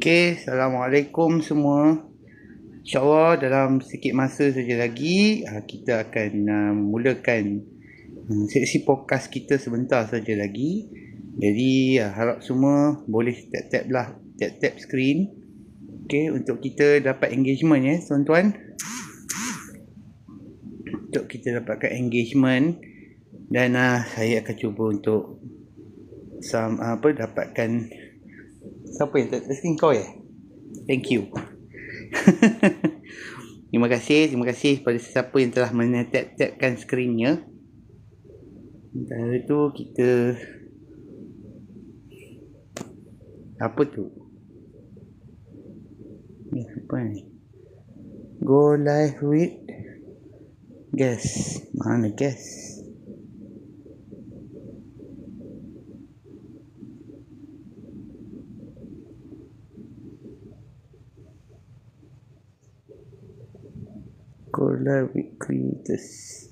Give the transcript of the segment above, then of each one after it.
Okey, Assalamualaikum semua. InsyaAllah dalam sikit masa saja lagi kita akan mulakan sesi podcast kita sebentar saja lagi. Jadi harap semua boleh tap skrin. Okey, untuk kita dapat engagement ya tuan-tuan. Untuk kita dapatkan engagement dan saya akan cuba untuk dapatkan siapa yang tap skrin kau ya? Thank you. Terima kasih kepada sesiapa yang telah menetap-tapkan skrinnya. Sementara itu kita apa tu? Ni apa ni? Go live with guest. Mana guest? Go live with creators.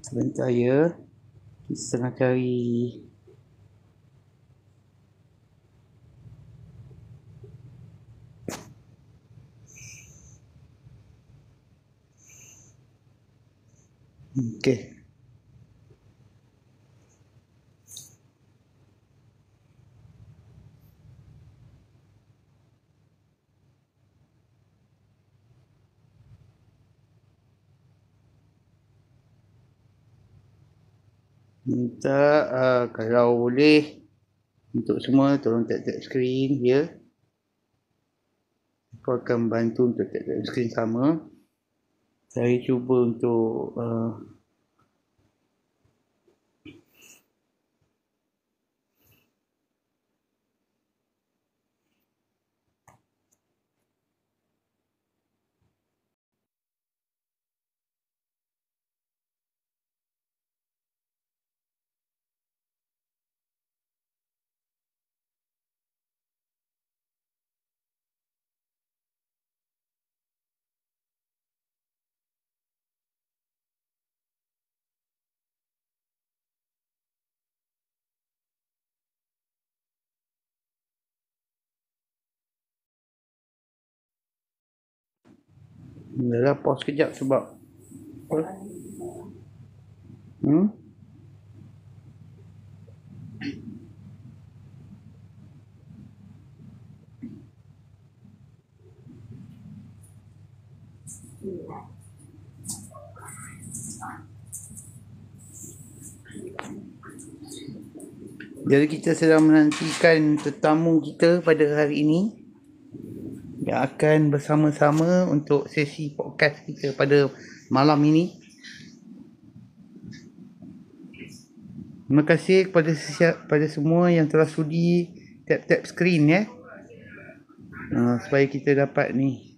Sebentar ya. Kita tengah cari. Okey. Minta kalau boleh untuk semua tolong tap skrin ya. Aku akan bantu untuk tap skrin sama. Saya cuba untuk dah pause kejap sebab jadi kita sedang menantikan tetamu kita pada hari ini yang akan bersama-sama untuk sesi podcast kita pada malam ini. Terima kasih kepada semua yang telah sudi tap skrin ya. Supaya kita dapat ni.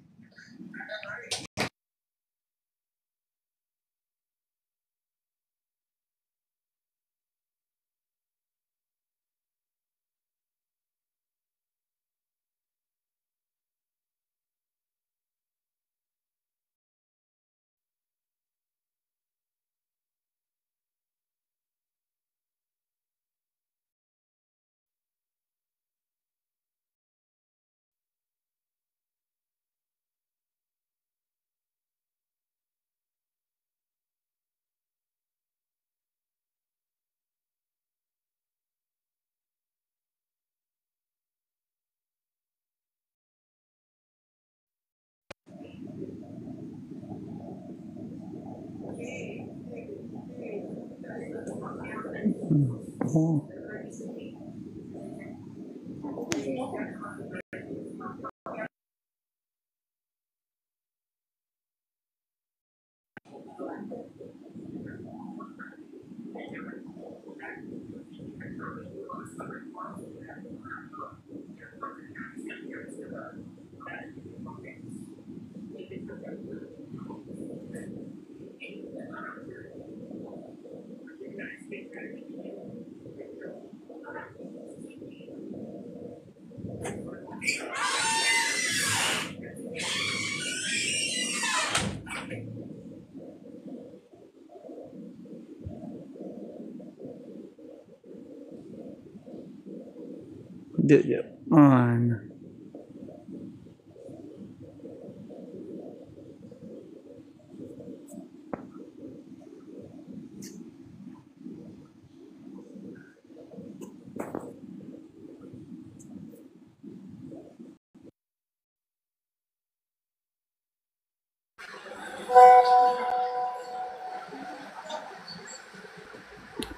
Jap. Mana?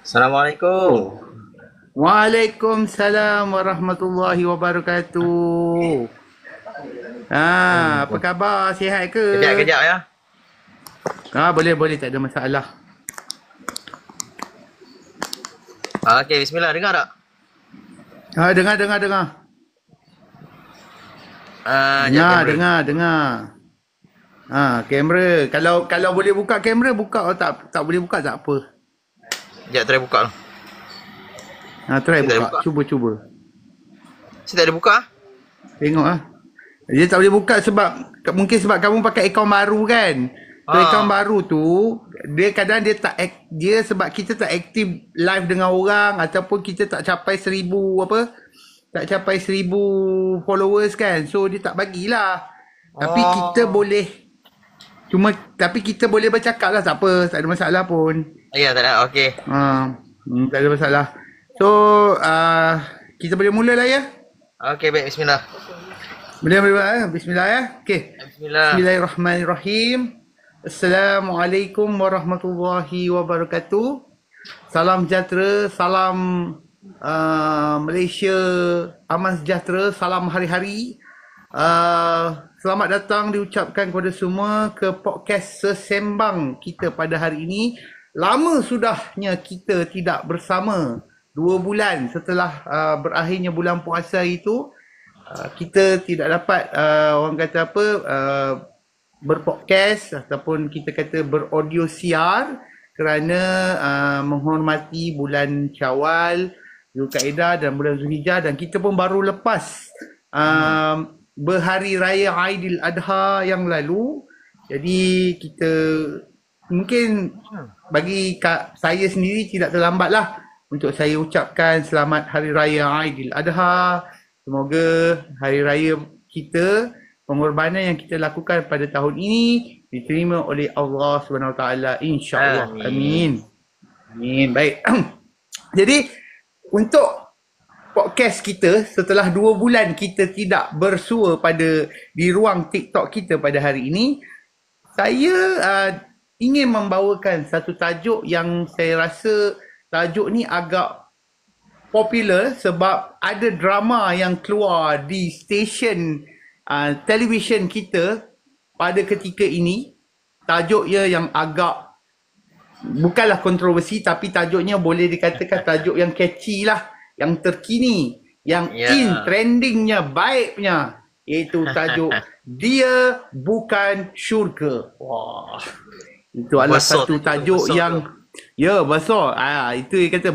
Assalamualaikum. Waalaikumsalam warahmatullahi wabarakatuh. Apa khabar? Sihat ke? Kejap ya. Boleh, tak ada masalah. Okey, bismillah. Dengar tak? Dengar. Dengar. Kamera. Kalau boleh buka kamera, buka. Kalau tak boleh buka, tak apa. Sekejap, try buka lah. Try Kita buka. buka. Cuba. Saya tak ada buka. Tengok lah. Dia tak boleh buka mungkin sebab kamu pakai akaun baru kan. So akaun baru tu, dia kadang dia sebab kita tak aktif live dengan orang ataupun kita tak capai 1,000 followers kan. So dia tak bagilah. Tapi kita boleh bercakap lah, tak apa, tak ada masalah pun. Ya, tak ada. Okey. Tak ada masalah. So kita boleh mula lah ya. Okey, baik. Bismillah. Boleh bismillah ya. Okey. Bismillah. Bismillahirrahmanirrahim. Assalamualaikum warahmatullahi wabarakatuh. Salam sejahtera, salam Malaysia aman sejahtera, salam hari-hari. Selamat datang diucapkan kepada semua ke podcast Sesembang kita pada hari ini. Lama sudahnya kita tidak bersama. 2 bulan setelah berakhirnya bulan puasa itu, kita tidak dapat orang kata apa, berpodcast ataupun kita kata beraudio siar kerana menghormati bulan Syawal, Zulkaidah dan bulan Zulhijjah, dan kita pun baru lepas berhari raya Aidiladha yang lalu. Jadi kita mungkin bagi saya sendiri tidak terlambatlah untuk saya ucapkan selamat hari raya Aidiladha. Semoga hari raya kita, pengorbanan yang kita lakukan pada tahun ini diterima oleh Allah SWT, insya-Allah. Amin. Baik. Jadi untuk podcast kita setelah 2 bulan kita tidak bersua di ruang TikTok kita pada hari ini, saya ingin membawakan satu tajuk yang saya rasa tajuk ni agak popular sebab ada drama yang keluar di stesen televisyen kita pada ketika ini. Tajuknya yang agak bukanlah kontroversi, tapi tajuknya boleh dikatakan tajuk yang catchy lah, yang terkini, yang in trendingnya, baiknya, iaitu tajuk Dia Bukan Syurga. Wah, itu adalah satu tajuk yang besar. Itu dia kata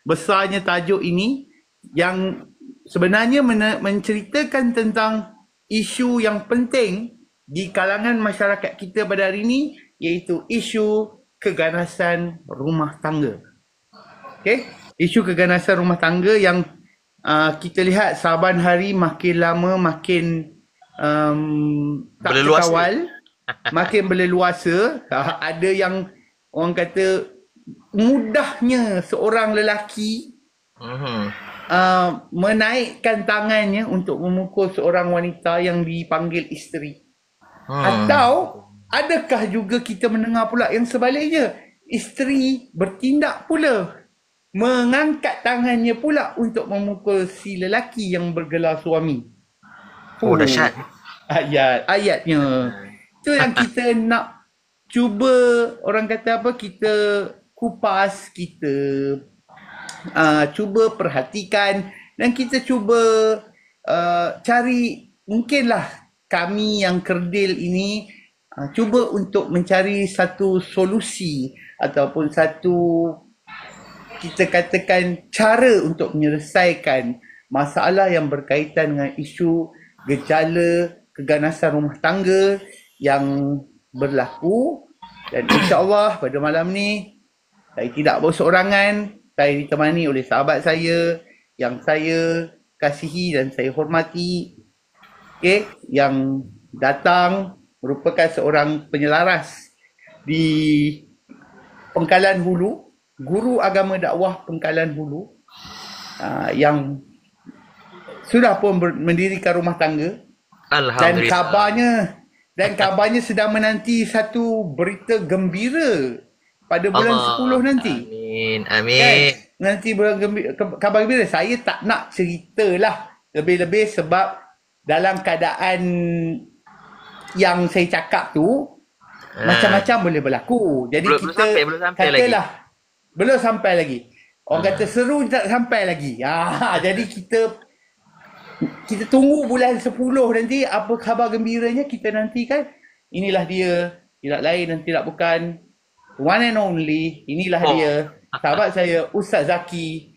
besarnya tajuk ini yang sebenarnya menceritakan tentang isu yang penting di kalangan masyarakat kita pada hari ini, iaitu isu keganasan rumah tangga. Okey, isu keganasan rumah tangga yang kita lihat saban hari makin lama makin tak terkawal, makin berleluasa. Ada yang orang kata mudahnya seorang lelaki menaikkan tangannya untuk memukul seorang wanita yang dipanggil isteri. Atau adakah juga kita mendengar pula yang sebaliknya, isteri bertindak pula, mengangkat tangannya pula untuk memukul si lelaki yang bergelar suami. Dahsyat. Ayatnya. Itu yang kita nak cuba, orang kata apa, kita kupas, kita cuba perhatikan, dan kita cuba cari, mungkinlah kami yang kerdil ini cuba untuk mencari satu solusi ataupun satu, kita katakan, cara untuk menyelesaikan masalah yang berkaitan dengan isu gejala keganasan rumah tangga yang berlaku. Dan insya-Allah pada malam ni saya tidak berseorangan, saya ditemani oleh sahabat saya yang saya kasihi dan saya hormati, yang datang merupakan seorang penyelaras di Pengkalan Hulu, guru agama dakwah Pengkalan Hulu, yang sudah pun mendirikan rumah tangga dan kabarnya sedang menanti satu berita gembira pada bulan 10 nanti. Amin. Nanti bulan kabar gembira. Saya tak nak ceritalah lebih-lebih sebab dalam keadaan yang saya cakap tu macam-macam boleh berlaku. Jadi belum sampai lagi. Orang kata seru tak sampai lagi. Jadi kita tunggu bulan 10 nanti apa khabar gembiranya kita nantikan. Inilah dia, tidak lain dan tidak bukan, one and only. Inilah dia, sahabat saya Ustaz Zaki,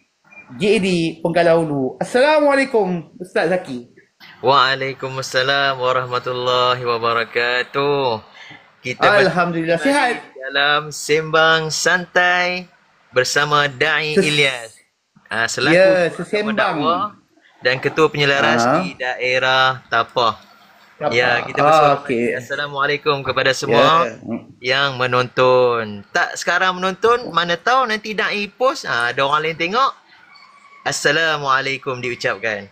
JAD Pengkalan Hulu. Assalamualaikum Ustaz Zaki. Waalaikumsalam warahmatullahi wabarakatuh. Kita Alhamdulillah sihat dalam Sembang Santai bersama Da'i Ilyas, selaku sesembang dan ketua penyelaras di daerah Tapah. Ya, kita bersama. Assalamualaikum kepada semua yang menonton. Tak sekarang menonton, mana tahu nanti Da'i post, ada orang lain tengok. Assalamualaikum diucapkan.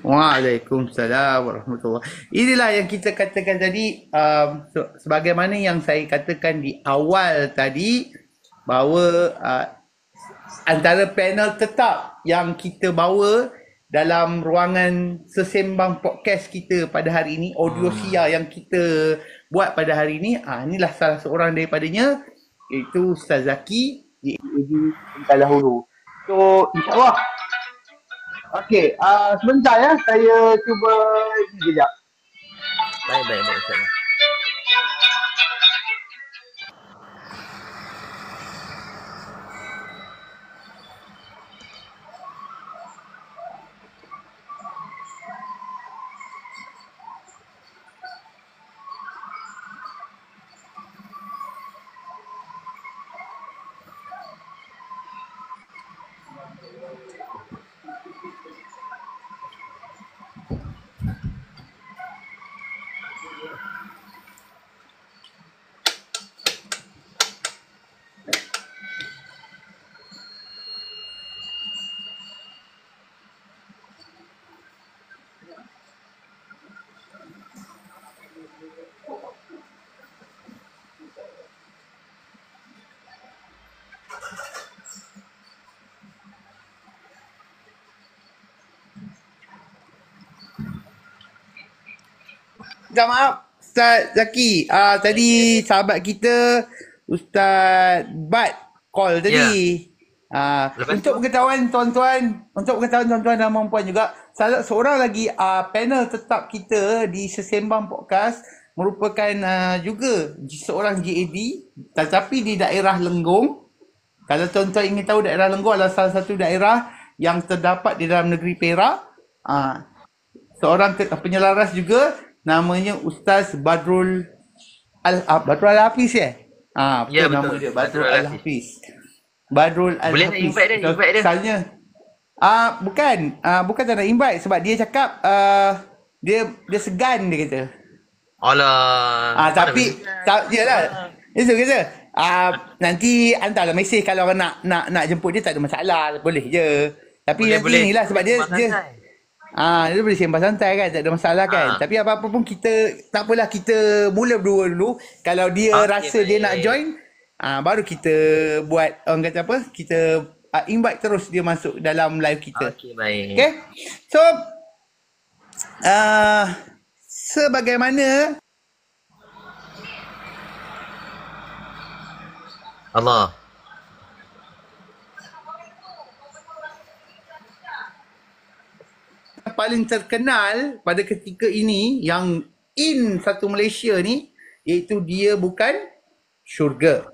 Waalaikumsalam warahmatullahi. Inilah yang kita katakan tadi, sebagaimana yang saya katakan di awal tadi, bahawa antara panel tetap yang kita bawa dalam ruangan sesembang podcast kita pada hari ini, audio sia yang kita buat pada hari ini, inilah salah seorang daripadanya, iaitu Ustaz Zaki di Pengkalan Hulu. So, insyaAllah. Okey, sebentar ya, saya cuba sekejap. Baik, insyaAllah. Minta maaf Ustaz Zaki. Tadi sahabat kita Ustaz Bat call tadi. Untuk pengetahuan tuan-tuan dan puan juga, salah seorang lagi panel tetap kita di Sesembang Podcast merupakan juga seorang JAD tetapi di daerah Lenggong. Kalau tuan-tuan ingin tahu, daerah Lenggong adalah salah satu daerah yang terdapat di dalam negeri Perak. Seorang penyelaras juga, namanya Ustaz Badrul Al-Hafiz betul, ya, nama betul. dia Badrul Al-Hafiz. Badrul Al-Hafiz. Boleh nak invite dia? Misalnya, bukan tak nak invite sebab dia cakap dia segan, dia kata. Alah. Tapi yalah. Itu kata. Nanti hantarlah mesej kalau orang nak jemput dia, tak ada masalah, boleh je. Tapi nanti inilah sebab dia dia boleh sembang santai kan, tak ada masalah kan. Tapi apa-apa pun kita, tak apalah, kita mula berdua dulu. Kalau dia rasa dia nak join, baru kita buat, orang kata apa, kita invite terus dia masuk dalam live kita. Baik. Okay. So sebagaimana Allah paling terkenal pada ketika ini yang in satu Malaysia ni, iaitu dia bukan syurga.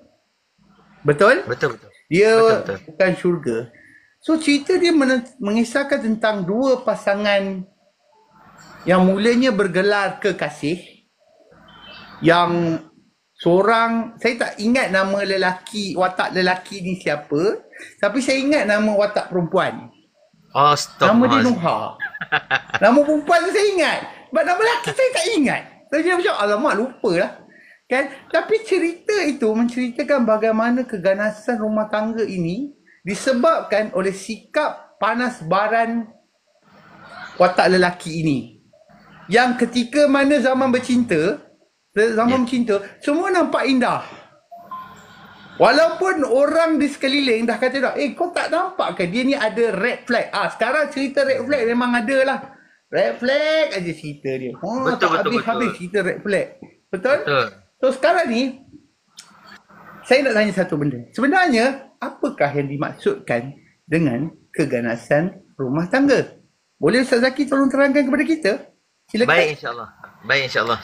Betul? Betul. Dia bukan syurga. So cerita dia mengisahkan tentang dua pasangan yang mulanya bergelar kekasih, yang seorang, saya tak ingat nama watak lelaki ni siapa, tapi saya ingat nama watak perempuan. Nama dia Nuha. Nama perempuan tu saya ingat. Sebab nama lelaki saya tak ingat. Saya macam, alamak lupa lah. Kan? Tapi cerita itu menceritakan bagaimana keganasan rumah tangga ini disebabkan oleh sikap panas baran watak lelaki ini. Yang ketika mana zaman bercinta, semua nampak indah. Walaupun orang di sekeliling dah kata dah, kau tak nampak ke dia ni ada red flag. Sekarang cerita red flag memang ada lah. Red flag aja cerita dia. Betul. Habis cerita red flag. Betul? So sekarang ni, saya nak tanya satu benda. Sebenarnya, apakah yang dimaksudkan dengan keganasan rumah tangga? Boleh Ustaz Zaki tolong terangkan kepada kita? Silakan. Baik insyaAllah.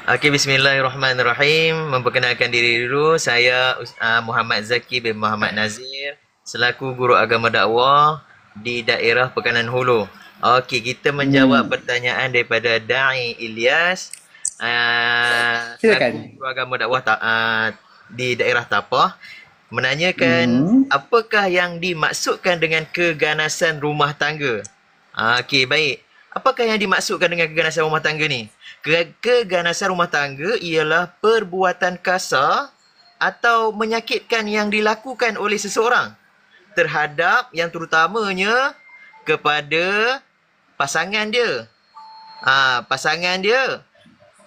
Okey, bismillahirrahmanirrahim. Memperkenalkan diri dulu, saya Muhammad Zaki bin Muhammad Nazir, selaku guru agama dakwah di daerah Pekanan Hulu. Okey, kita menjawab pertanyaan daripada Da'i Ilyas, silakan. Guru agama dakwah di daerah Tapah, menanyakan apakah yang dimaksudkan dengan keganasan rumah tangga. Okey, baik. Apakah yang dimaksudkan dengan keganasan rumah tangga ni? Keganasan rumah tangga ialah perbuatan kasar atau menyakitkan yang dilakukan oleh seseorang terhadap yang terutamanya kepada pasangan dia. Pasangan dia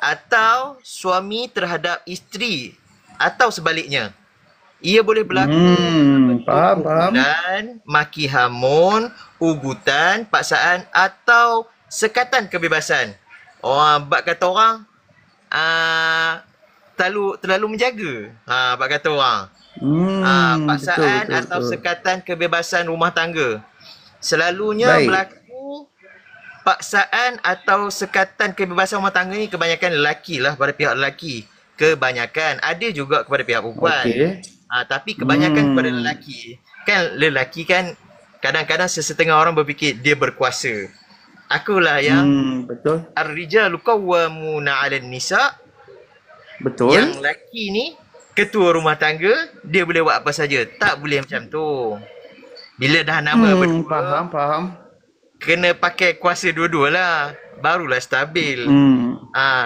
atau suami terhadap isteri atau sebaliknya. Ia boleh berlaku dan maki hamun, ugutan, paksaan atau sekatan kebebasan. Bak kata orang terlalu menjaga. Bak kata orang. Paksaan atau sekatan kebebasan rumah tangga. Selalunya berlaku paksaan atau sekatan kebebasan rumah tangga ni kebanyakan lelaki lah, pada pihak lelaki. Kebanyakan. Ada juga kepada pihak perempuan. Tapi kebanyakan kepada lelaki. Kan lelaki kan kadang-kadang sesetengah orang berfikir dia berkuasa. Akulah yang betul. Ar-rijalu qawwamuna 'alan nisa. Betul. Yang lelaki ni ketua rumah tangga, dia boleh buat apa saja. Tak boleh macam tu. Bila dah nama berdua, faham. kena pakai kuasa dua-dualah, barulah stabil.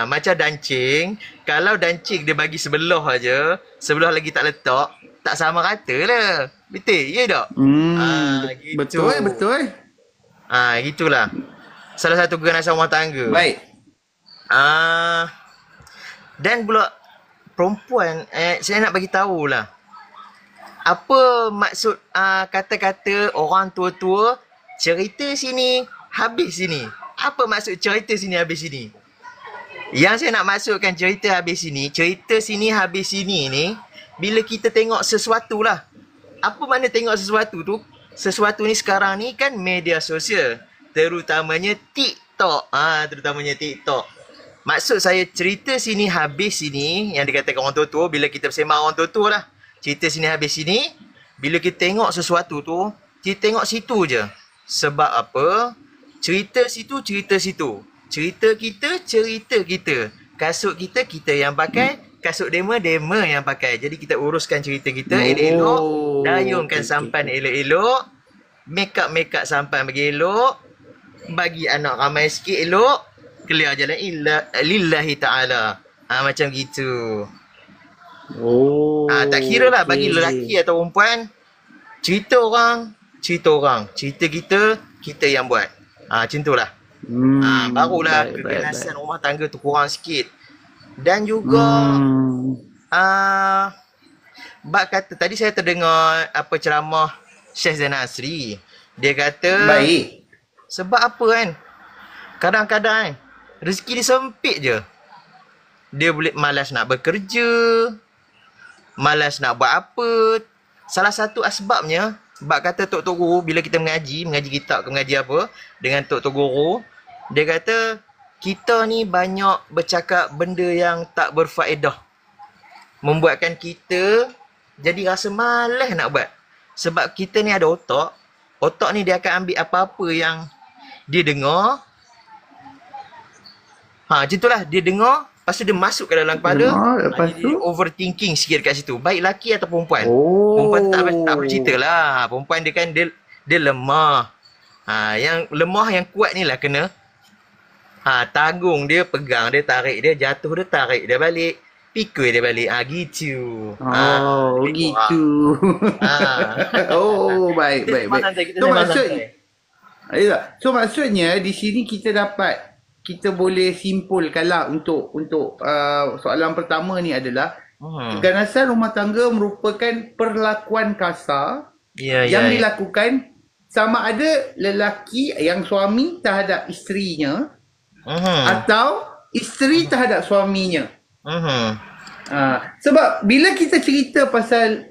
Macam dancing, kalau dancing dia bagi sebelah aja, sebelah lagi tak letak, tak sama rata lah. Betul? Ya tak? Gitu. Betul. Gitulah. Salah satu keganasan rumah tangga. Baik. Dan pula perempuan, saya nak bagi tahulah. Apa maksud kata-kata orang tua-tua, cerita sini, habis sini. Apa maksud cerita sini, habis sini? Yang saya nak maksudkan cerita habis sini, cerita sini, habis sini ni, bila kita tengok sesuatu lah. Apa makna tengok sesuatu tu? Sesuatu ni sekarang ni kan media sosial. Terutamanya TikTok. TikTok. Maksud saya cerita sini, habis sini, yang dikatakan orang tua-tua, bila kita bersembang orang tua-tua lah. Cerita sini, habis sini, bila kita tengok sesuatu tu, kita tengok situ je. Sebab apa? Cerita situ, cerita situ. Cerita kita, cerita kita. Kasut kita, kita yang pakai. Kasut dema, dema yang pakai. Jadi kita uruskan cerita kita elok-elok. Dayungkan sampan elok-elok. Make up sampan bagi elok. Bagi anak ramai sikit elok. Keluar jalan lillahi ta'ala. Macam gitu. Tak kira lah bagi lelaki atau perempuan. Cerita orang. Cerita kita, kita yang buat. Macam tu lah. Barulah keganasan rumah tangga tu kurang sikit. Dan juga bak kata tadi saya terdengar apa ceramah Syekh Zainal Asri. Dia kata baik. Sebab apa kan? Kadang-kadang kan rezeki dia sempit je. Dia boleh malas nak bekerja, malas nak buat apa. Salah satu asbabnya, bak kata Tok Guru bila kita mengaji kitab ke mengaji apa dengan Tok Guru, dia kata kita ni banyak bercakap benda yang tak berfaedah. Membuatkan kita jadi rasa malas nak buat. Sebab kita ni ada otak. Otak ni dia akan ambil apa-apa yang dia dengar. Macam itulah, dia dengar, lepas tu dia masuk ke dalam kepala. Lepas tu overthinking sikit kat situ. Baik lelaki atau perempuan. Perempuan tak bercerita lah. Perempuan dia kan dia dia lemah. Yang lemah yang kuat ni lah kena tanggung dia, pegang dia, tarik dia, jatuh dia, tarik dia balik, pikul dia balik. Gitu. Gitu. Oh, baik. So maksudnya di sini kita boleh simpulkanlah untuk soalan pertama ni adalah keganasan rumah tangga merupakan perlakuan kasar yang dilakukan sama ada lelaki yang suami terhadap isterinya atau isteri terhadap suaminya. Sebab bila kita cerita pasal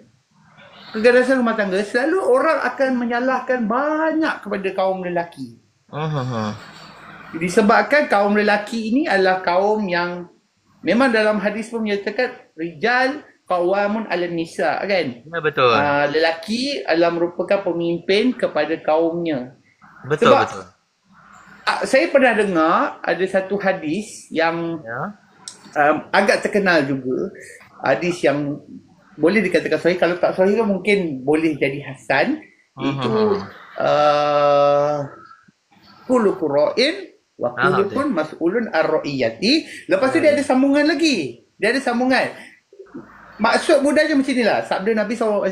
keganasan rumah tangga, selalu orang akan menyalahkan banyak kepada kaum lelaki. Disebabkan kaum lelaki ini adalah kaum yang memang dalam hadis pun menyatakan rijal qawamun 'alan nisa, kan? Ya, betul. Lelaki adalah merupakan pemimpin kepada kaumnya. Betul. Saya pernah dengar ada satu hadis yang agak terkenal juga. Hadis yang boleh dikatakan sahih, kalau tak sahih kan mungkin boleh jadi hasan. Itu kullukum ra'in wa kullukum mas'ulun ar-ra'iyati. Lepas tu dia ada sambungan lagi. Maksud mudahnya macam inilah. Sabda Nabi SAW,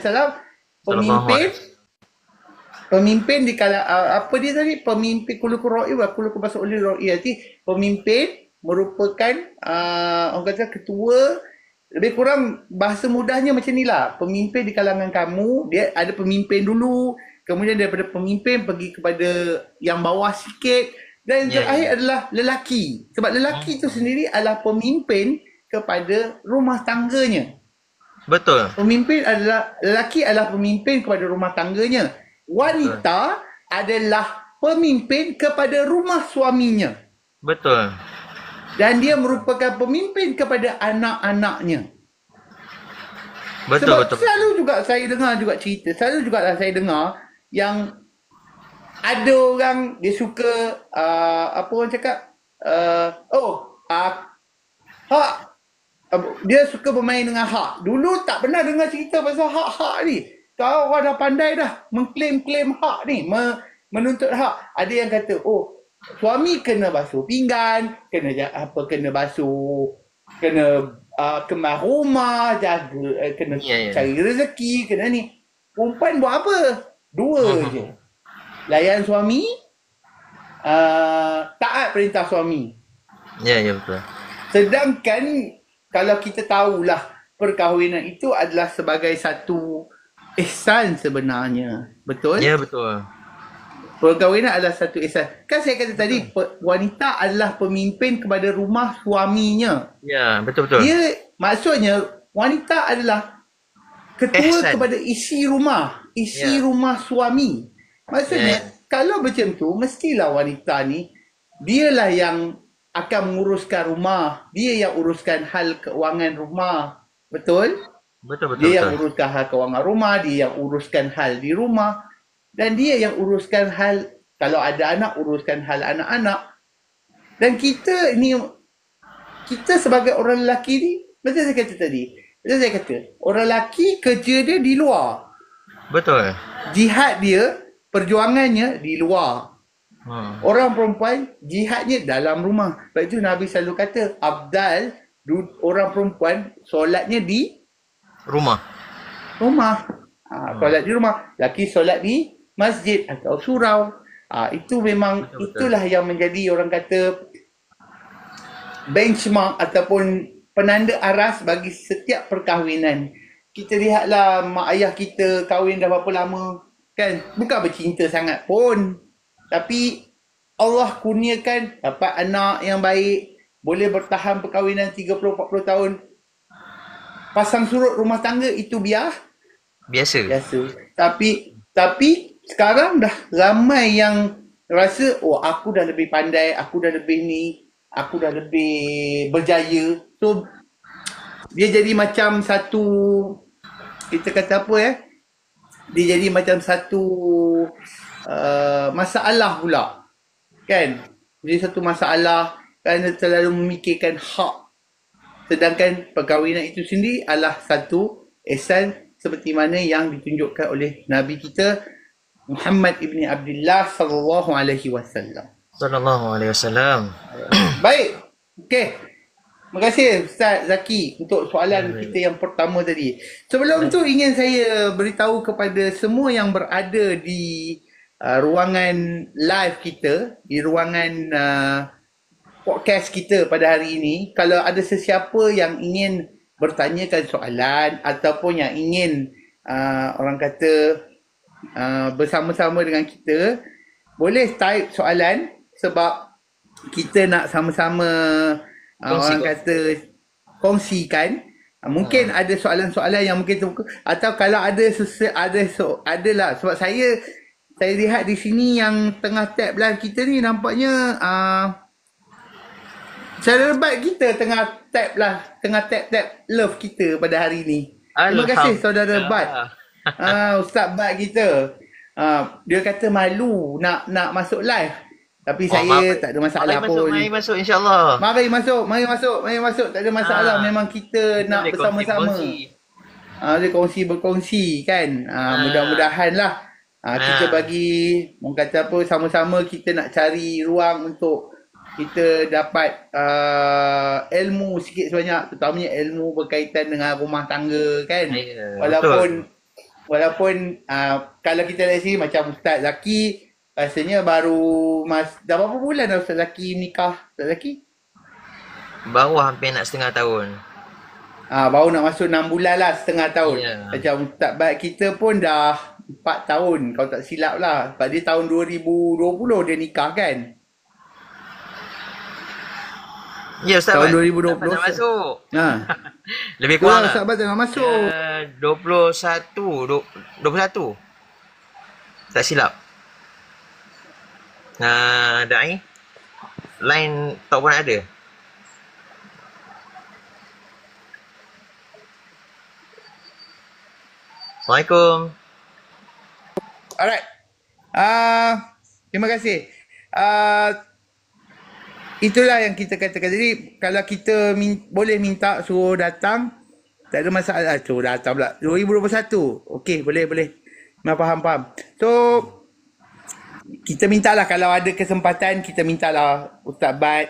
pemimpin di kala apa dia tadi? Pemimpin kullukum ra'in wa kullukum mas'ulun ar-ra'iyati. Pemimpin merupakan orang kata ketua. Lebih kurang bahasa mudahnya macam inilah. Pemimpin di kalangan kamu, dia ada pemimpin dulu, kemudian daripada pemimpin pergi kepada yang bawah sikit, dan yang terakhir adalah lelaki. Sebab lelaki itu sendiri adalah pemimpin kepada rumah tangganya. Betul. Lelaki adalah pemimpin kepada rumah tangganya. Wanita adalah pemimpin kepada rumah suaminya. Betul. Dan dia merupakan pemimpin kepada anak-anaknya. Betul. Selalu juga saya dengar cerita, saya dengar yang ada orang dia suka apa orang cakap dia suka bermain dengan hak. Dulu tak pernah dengar cerita pasal hak ni. Kau orang dah pandai dah mengklaim hak ni, menuntut hak. Ada yang kata, suami kena basuh pinggan, kena basuh, kena kemas rumah, jaga, kena cari rezeki, kena ni. Perempuan buat apa? Dua je. Layan suami, taat perintah suami. Ya, betul. Sedangkan kalau kita tahulah perkahwinan itu adalah sebagai satu ihsan sebenarnya. Betul? Ya, betul. Perkahwinan adalah satu ihsan. Kan saya kata tadi, wanita adalah pemimpin kepada rumah suaminya. Ya, betul. Dia, maksudnya, wanita adalah ketua kepada isi rumah. Rumah suami. Maksudnya, kalau macam tu, mestilah wanita ni, dialah yang akan menguruskan rumah. Dia yang uruskan hal keuangan rumah. Betul? Betul. Dia yang uruskan hal keuangan rumah, dia yang uruskan hal di rumah. Dan dia yang uruskan hal, kalau ada anak, uruskan hal anak-anak. Dan kita sebagai orang lelaki ni, macam saya kata tadi, orang lelaki kerja dia di luar. Betul. Jihad dia, perjuangannya di luar. Orang perempuan, jihadnya dalam rumah. Sebab itu Nabi selalu kata, abdal, orang perempuan, solatnya di rumah. Solat di rumah. Laki solat di masjid atau surau. Itu memang betul. Itulah yang menjadi orang kata benchmark ataupun penanda aras bagi setiap perkahwinan. Kita lihatlah mak ayah kita kahwin dah berapa lama, kan? Bukan bercinta sangat pun, tapi Allah kurniakan dapat anak yang baik, boleh bertahan perkahwinan 30-40 tahun. Pasang surut rumah tangga itu biasa. Tapi sekarang dah ramai yang rasa, aku dah lebih pandai, aku dah lebih ni, aku dah lebih berjaya. So, dia jadi macam satu, kita kata apa dia jadi macam satu masalah pula. Kan? Jadi satu masalah kerana terlalu memikirkan hak. Sedangkan perkahwinan itu sendiri adalah satu ihsan seperti mana yang ditunjukkan oleh Nabi kita Muhammad ibni Abdullah sallallahu alaihi wasallam. Sallallahu alaihi wasallam. Baik. Okey. Terima kasih Ustaz Zaki untuk soalan kita yang pertama tadi. Sebelum tu ingin saya beritahu kepada semua yang berada di ruangan live kita, di ruangan podcast kita pada hari ini, kalau ada sesiapa yang ingin bertanyakan soalan ataupun yang ingin orang kata bersama-sama dengan kita, boleh type soalan sebab kita nak sama-sama orang kata kongsikan. Mungkin ada soalan-soalan yang mungkin terbuka, atau kalau ada adalah sebab saya lihat di sini yang tengah tab live kita ni nampaknya saudara Bat kita tengah tab love kita pada hari ni. Terima kasih saudara Bat. Ustaz Bat kita. Dia kata malu nak masuk live. Tapi saya tak ada masalah pun. Mari masuk insya-Allah. Mari masuk. Tak ada masalah. Memang kita nak bersama-sama. Dia berkongsi kan. Mudah-mudahan lah. Kita bagi, orang kata apa, sama-sama kita nak cari ruang untuk kita dapat ilmu sikit sebanyak, terutamanya ilmu berkaitan dengan rumah tangga kan. Walaupun kalau kita lihat sini macam Ustaz Zaki, rasanya baru dah berapa bulan dah Ustaz Zaki nikah, Ustaz Zaki? Baru hampir nak setengah tahun. Baru nak masuk 6 bulan lah, setengah tahun. Macam Ustaz Bat kita pun dah 4 tahun kalau tak silap lah. Sebab dia tahun 2020 dia nikah kan? Ya Ustaz tahun Bat. 2020 tak masuk. Lebih kurang kurang Ustaz Bat tengah masuk. 21. Tak silap. Da'i line tak pun ada. Assalamualaikum. Alright. Terima kasih. Itulah yang kita katakan. Jadi kalau kita boleh minta suruh datang, tak ada masalah. Suruh datang pula 2021. Okey, boleh. Faham. So kita mintalah kalau ada kesempatan, kita mintalah Ustaz Bat,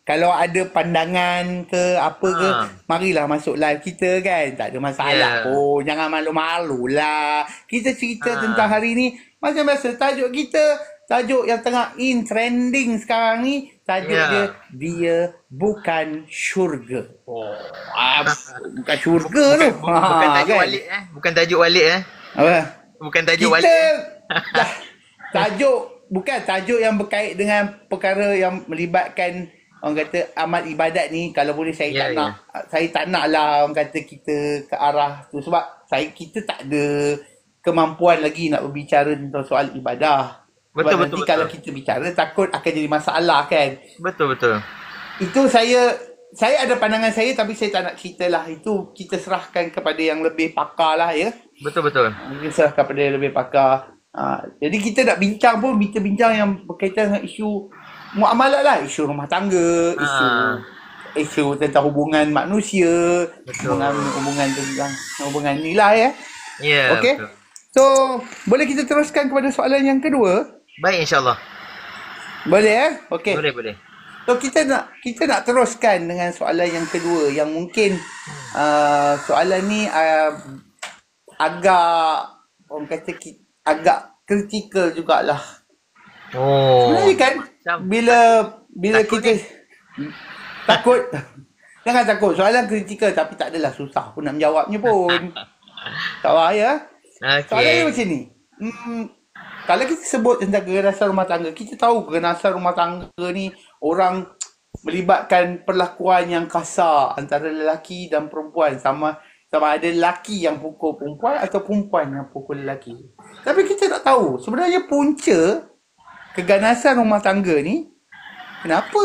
kalau ada pandangan ke apa ke, marilah masuk live kita kan. Tak ada masalah pun. Jangan malu-malu lah. Kita cerita tentang hari ni macam biasa. Tajuk yang tengah trending sekarang ni, tajuk dia bukan syurga. Bukan syurga tu. Bukan tajuk walid Bukan tajuk walid Apa? Bukan tajuk walid. Tajuk yang berkait dengan perkara yang melibatkan orang kata amal ibadat ni. Kalau boleh saya tak nak lah orang kata kita ke arah tu, sebab kita tak ada kemampuan lagi nak berbicara tentang soal ibadah. Betul. Kalau kita bicara takut akan jadi masalah kan. Betul. Itu saya ada pandangan saya, tapi saya tak nak cerita lah. Itu kita serahkan kepada yang lebih pakar lah ya. Betul. Kita serahkan kepada yang lebih pakar. Jadi kita nak bincang pun, kita bincang yang berkaitan dengan isu muamalah lah, isu rumah tangga, isu tentang hubungan manusia, hubungan ni lah ya. Okey. So, boleh kita teruskan kepada soalan yang kedua? Baik, insya-Allah. Boleh Okey. Boleh. So kita nak teruskan dengan soalan yang kedua yang mungkin soalan ni agak orang kata agak kritikal jugalah. Sebenarnya kan bila kita takut, jangan takut, soalan kritikal tapi tak adalah susah pun nak menjawabnya pun. Tak payah. Soalan macam ni. Kalau kita sebut tentang keganasan rumah tangga, kita tahu keganasan rumah tangga ni orang melibatkan perlakuan yang kasar antara lelaki dan perempuan, sama ada lelaki yang pukul perempuan atau perempuan yang pukul lelaki. Tapi kita tak tahu sebenarnya punca keganasan rumah tangga ni kenapa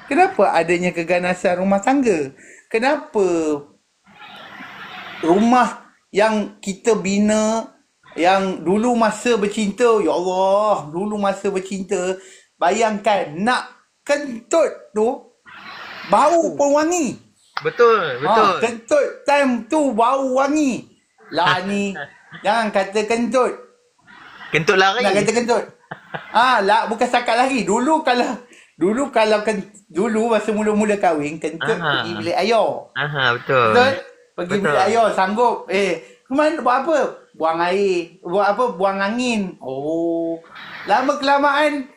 Kenapa adanya keganasan rumah tangga? Kenapa rumah yang kita bina, yang dulu masa bercinta, ya Allah, dulu masa bercinta, bayangkan nak kentut tu bau pun wangi. Betul. Kentut time tu bau wangi. Lah ni jangan kata kentut. Kentut lari. Nak kata kentut. Lah bukan setakat lari. Dulu masa mula-mula kahwin, kentut pergi bilik ayah. Betul. Betul? Pergi bilik ayah, sanggup. Kemana buat apa? Buang air. Buat apa? Buang angin. Oh. Lama kelamaan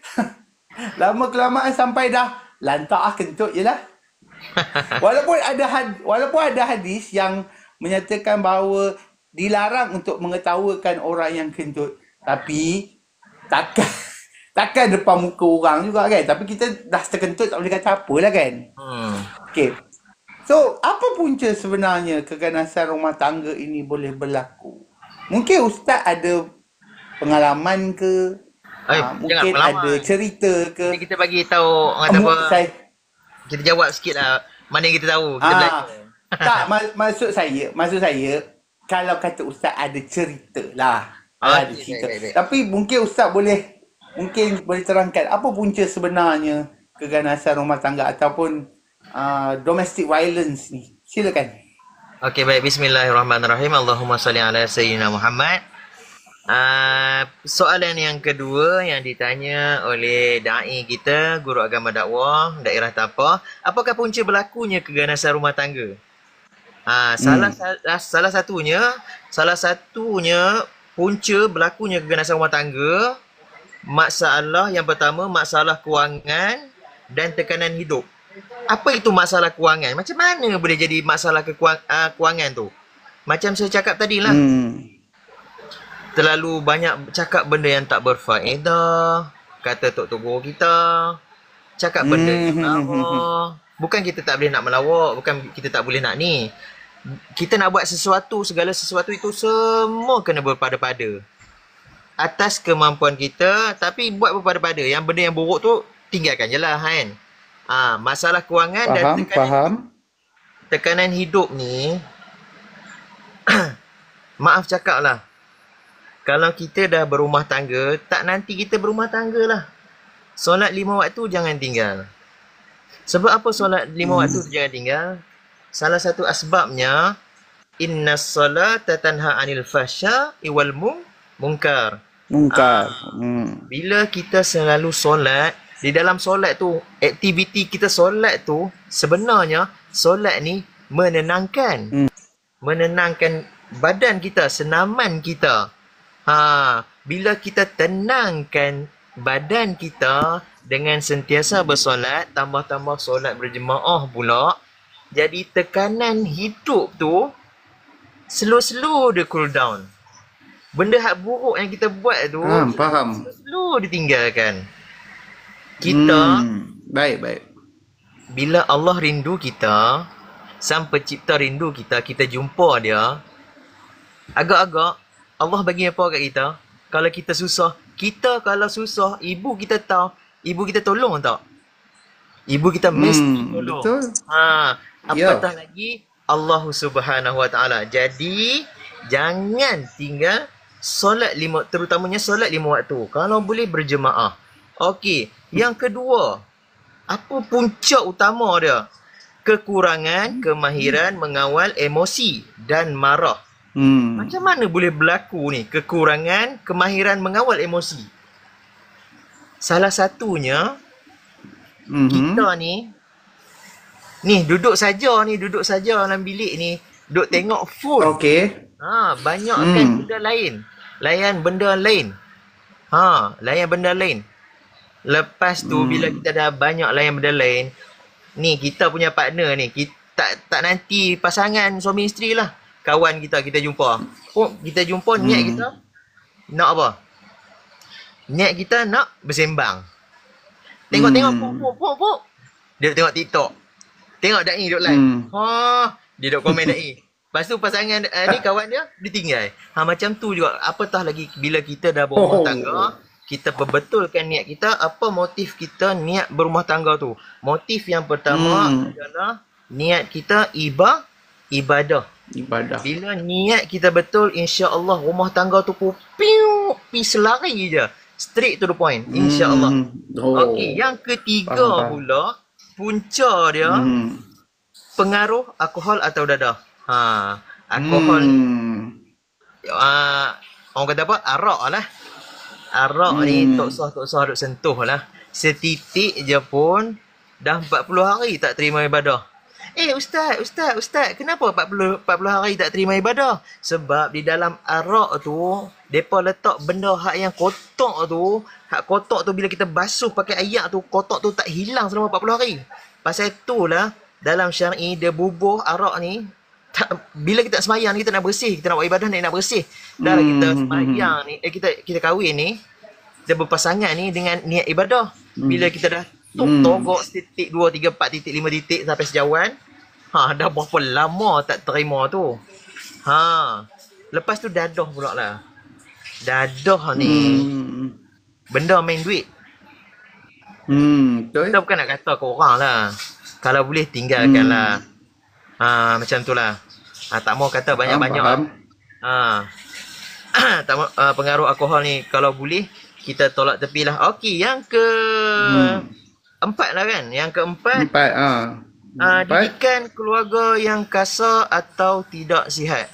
sampai dah lantak kentut je lah. Walaupun ada hadis yang menyatakan bahawa dilarang untuk mengetawakan orang yang kentut. Tapi takkan depan muka orang juga kan. Tapi kita dah terkentut, tak boleh kata apa lah kan. Okay. So, apa punca sebenarnya keganasan rumah tangga ini boleh berlaku? Mungkin Ustaz ada pengalaman ke? Mungkin ada cerita ke? Kita bagi tahu orang apa. Kita jawab sikit lah. Mana yang kita tahu. Kita belajar. Tak, maksud saya kalau kata Ustaz ada cerita lah. Ada cerita. Tapi mungkin Ustaz boleh terangkan apa punca sebenarnya keganasan rumah tangga ataupun domestic violence ni. Silakan. Okey, baik. Bismillahirrahmanirrahim. Allahumma salli ala Sayyidina Muhammad. Soalan yang kedua yang ditanya oleh da'i kita, guru agama dakwah daerah Tapah, apakah punca berlakunya keganasan rumah tangga? Salah satunya punca berlakunya keganasan rumah tangga, masalah yang pertama, masalah kewangan dan tekanan hidup. Apa itu masalah kewangan? Macam mana boleh jadi masalah kewangan tu? Macam saya cakap tadi lah. Terlalu banyak cakap benda yang tak berfaedah, kata tok guru kita, cakap benda yang melawak. Bukan kita tak boleh nak melawak, bukan kita tak boleh nak ni. Kita nak buat sesuatu, segala sesuatu itu semua kena berpada-pada atas kemampuan kita, tapi buat berpada-pada. Yang benda yang buruk tu tinggalkan je lah kan. Masalah kewangan dan tekanan hidup ni maaf cakap lah, kalau kita dah berumah tangga, tak nanti kita berumah tangga lah. Solat 5 waktu jangan tinggal. Sebab apa solat 5 waktu jangan tinggal? Salah satu asbabnya, inna salata tanha anil fahsya'i wal munkar. Bila kita selalu solat, di dalam solat tu, aktiviti kita solat tu, sebenarnya solat ni menenangkan. Menenangkan badan kita, senaman kita. Bila kita tenangkan badan kita dengan sentiasa bersolat, tambah-tambah solat berjemaah pula, jadi tekanan hidup tu slow-slow dia cool down. Benda hak buruk yang kita buat tu slow ditinggalkan. Kita baik. Bila Allah rindu kita, Sang Pencipta rindu kita, kita jumpa dia, agak-agak Allah bagi apa kat kita? Kalau kita susah, kalau susah, ibu kita tahu, ibu kita tolong tak? Ibu kita mesti tolong. Betul. Apatah lagi Allah Subhanahu Wa Taala. Jadi jangan tinggal solat 5, terutamanya solat 5 waktu. Kalau boleh berjemaah. Okey, yang kedua, apa punca utama dia? Kekurangan kemahiran mengawal emosi dan marah. Macam mana boleh berlaku ni kekurangan kemahiran mengawal emosi? Salah satunya kita ni duduk saja dalam bilik ni, duduk tengok phone. Okey. Banyakkan benda lain. Layan benda lain. Lepas tu bila kita dah banyak layan benda lain, ni kita punya partner ni, kita tak nanti pasangan suami isteri lah. Kawan kita jumpa. Kita jumpa, niat kita nak apa? Niat kita nak bersembang. Tengok-tengok pok. Dia tengok TikTok. Tengok Da'i duduk live. Dia duduk komen Da'i. Lepas tu pasangan ni kawan dia tinggal. Macam tu juga. Apatah lagi bila kita dah berumah tangga, kita perbetulkan niat kita, apa motif kita niat berumah tangga tu. Motif yang pertama adalah niat kita ibadah. Bila niat kita betul, insya-Allah rumah tangga tu selari je. Straight to the point, insya-Allah. Okey, yang ketiga pula, punca dia pengaruh alkohol atau dadah. Alkohol orang kata apa? Arak lah. Arak ni Tok Soh duk sentuh lah. Setitik je pun dah 40 hari tak terima ibadah. Ustaz, kenapa 40 hari tak terima ibadah? Sebab di dalam arak tu, depa letak benda hak yang kotak tu, bila kita basuh pakai air tu, kotak tu tak hilang selama 40 hari. Pasal itulah dalam syar'i dia bubuh arak ni, bila kita semayang kita nak bersih, kita nak buat ibadah ni nak bersih. Dah lah kita semayang ni, kita kahwin ni, kita berpasangan ni dengan niat ibadah. Bila kita dah togok titik 2, 3, 4 titik, 5 titik sampai sejauhan, dah berapa lama tak terima tu. Lepas tu dadah pula lah. Dadah ni benda main duit. Betul. Kita bukan nak kata ke orang lah. Kalau boleh tinggalkan lah. Macam tu lah. Tak mau kata banyak-banyak. Tak mau, pengaruh alkohol ni kalau boleh kita tolak tepi lah. Okey, yang ke 4 lah kan. Yang keempat. Didikan keluarga yang kasar atau tidak sihat.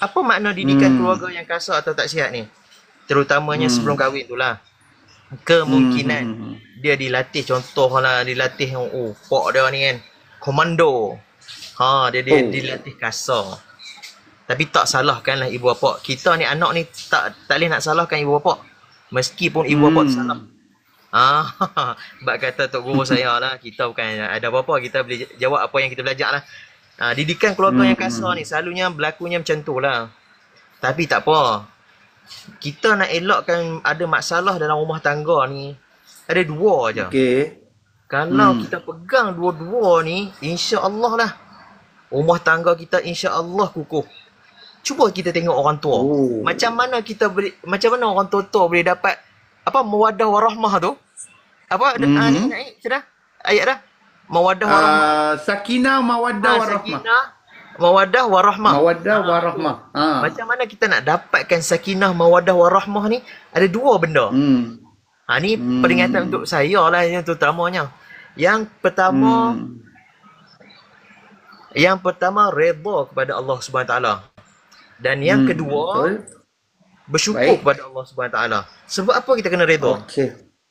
Apa makna didikan keluarga yang kasar atau tak sihat ni? Terutamanya sebelum kahwin tu lah. Kemungkinan dia dilatih, contohlah dilatih pok dia ni kan komando. Dia dilatih kasar. Tapi tak salahkanlah ibu bapa. Kita ni anak ni tak boleh nak salahkan ibu bapa. Meskipun ibu bapa salah. Bak kata tok guru saya lah, kita bukan ada apa-apa, kita boleh jawab apa yang kita belajar lah. Didikan keluarga yang kasar ni selalunya berlakunya macam tu lah. Tapi tak apa. Kita nak elakkan ada masalah dalam rumah tangga ni, ada dua je. Kalau kita pegang dua-dua ni, insya-Allah lah rumah tangga kita insya-Allah kukuh. Cuba kita tengok orang tua. Macam mana orang tua boleh dapat mawaddah warahmah tu? Naik sudah ayat dah. Mawaddah warahmah. Sakinah mawaddah warahmah. Sakinah mawaddah warahmah. Mawaddah warahmah. Macam mana kita nak dapatkan sakinah mawaddah warahmah ni? Ada dua benda. Ni peringatan untuk saya lah yang terutamanya. Yang pertama redha kepada Allah Subhanahu taala. Dan yang kedua bersyukur kepada Allah Subhanahu taala. Sebab apa kita kena redha?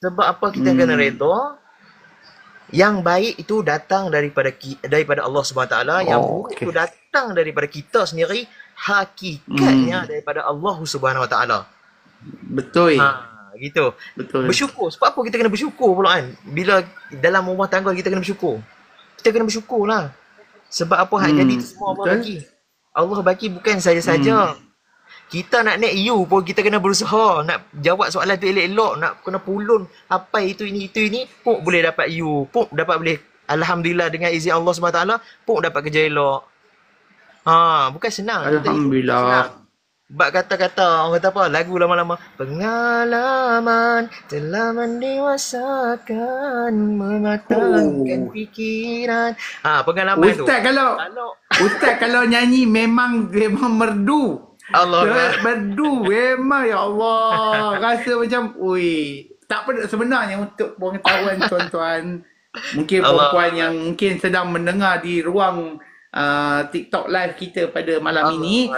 Sebab apa kita kena redha? Yang baik itu datang daripada Allah Subhanahu taala, yang buruk itu datang daripada kita sendiri, hakikatnya daripada Allah Subhanahu taala. Betul. Gitu. Betul. Bersyukur. Sebab apa kita kena bersyukur pula kan? Bila dalam rumah tangga kita kena bersyukur. Kita kena bersyukur lah. Sebab apa hak jadi itu semua Allah bagi. Allah bagi bukan saja-saja. Kita nak naik you pun kita kena berusaha. Nak jawab soalan tu elok-elok. Nak kena pulun. Apa itu ini. Pun boleh dapat you. Pun dapat boleh. Alhamdulillah dengan izin Allah SWT. Pun dapat kerja elok. Bukan senang. Alhamdulillah. Bak kata-kata. Orang kata apa? Lagu lama-lama. Pengalaman telah mendewasakan. Mematangkan fikiran. Pengalaman Ustaz tu. Ustaz kalau nyanyi memang merdu. Allah merdu memang, ya Allah. Rasa macam tak apa sebenarnya untuk pengetahuan tuan-tuan, mungkin perempuan yang mungkin sedang mendengar di ruang TikTok live kita pada malam ini,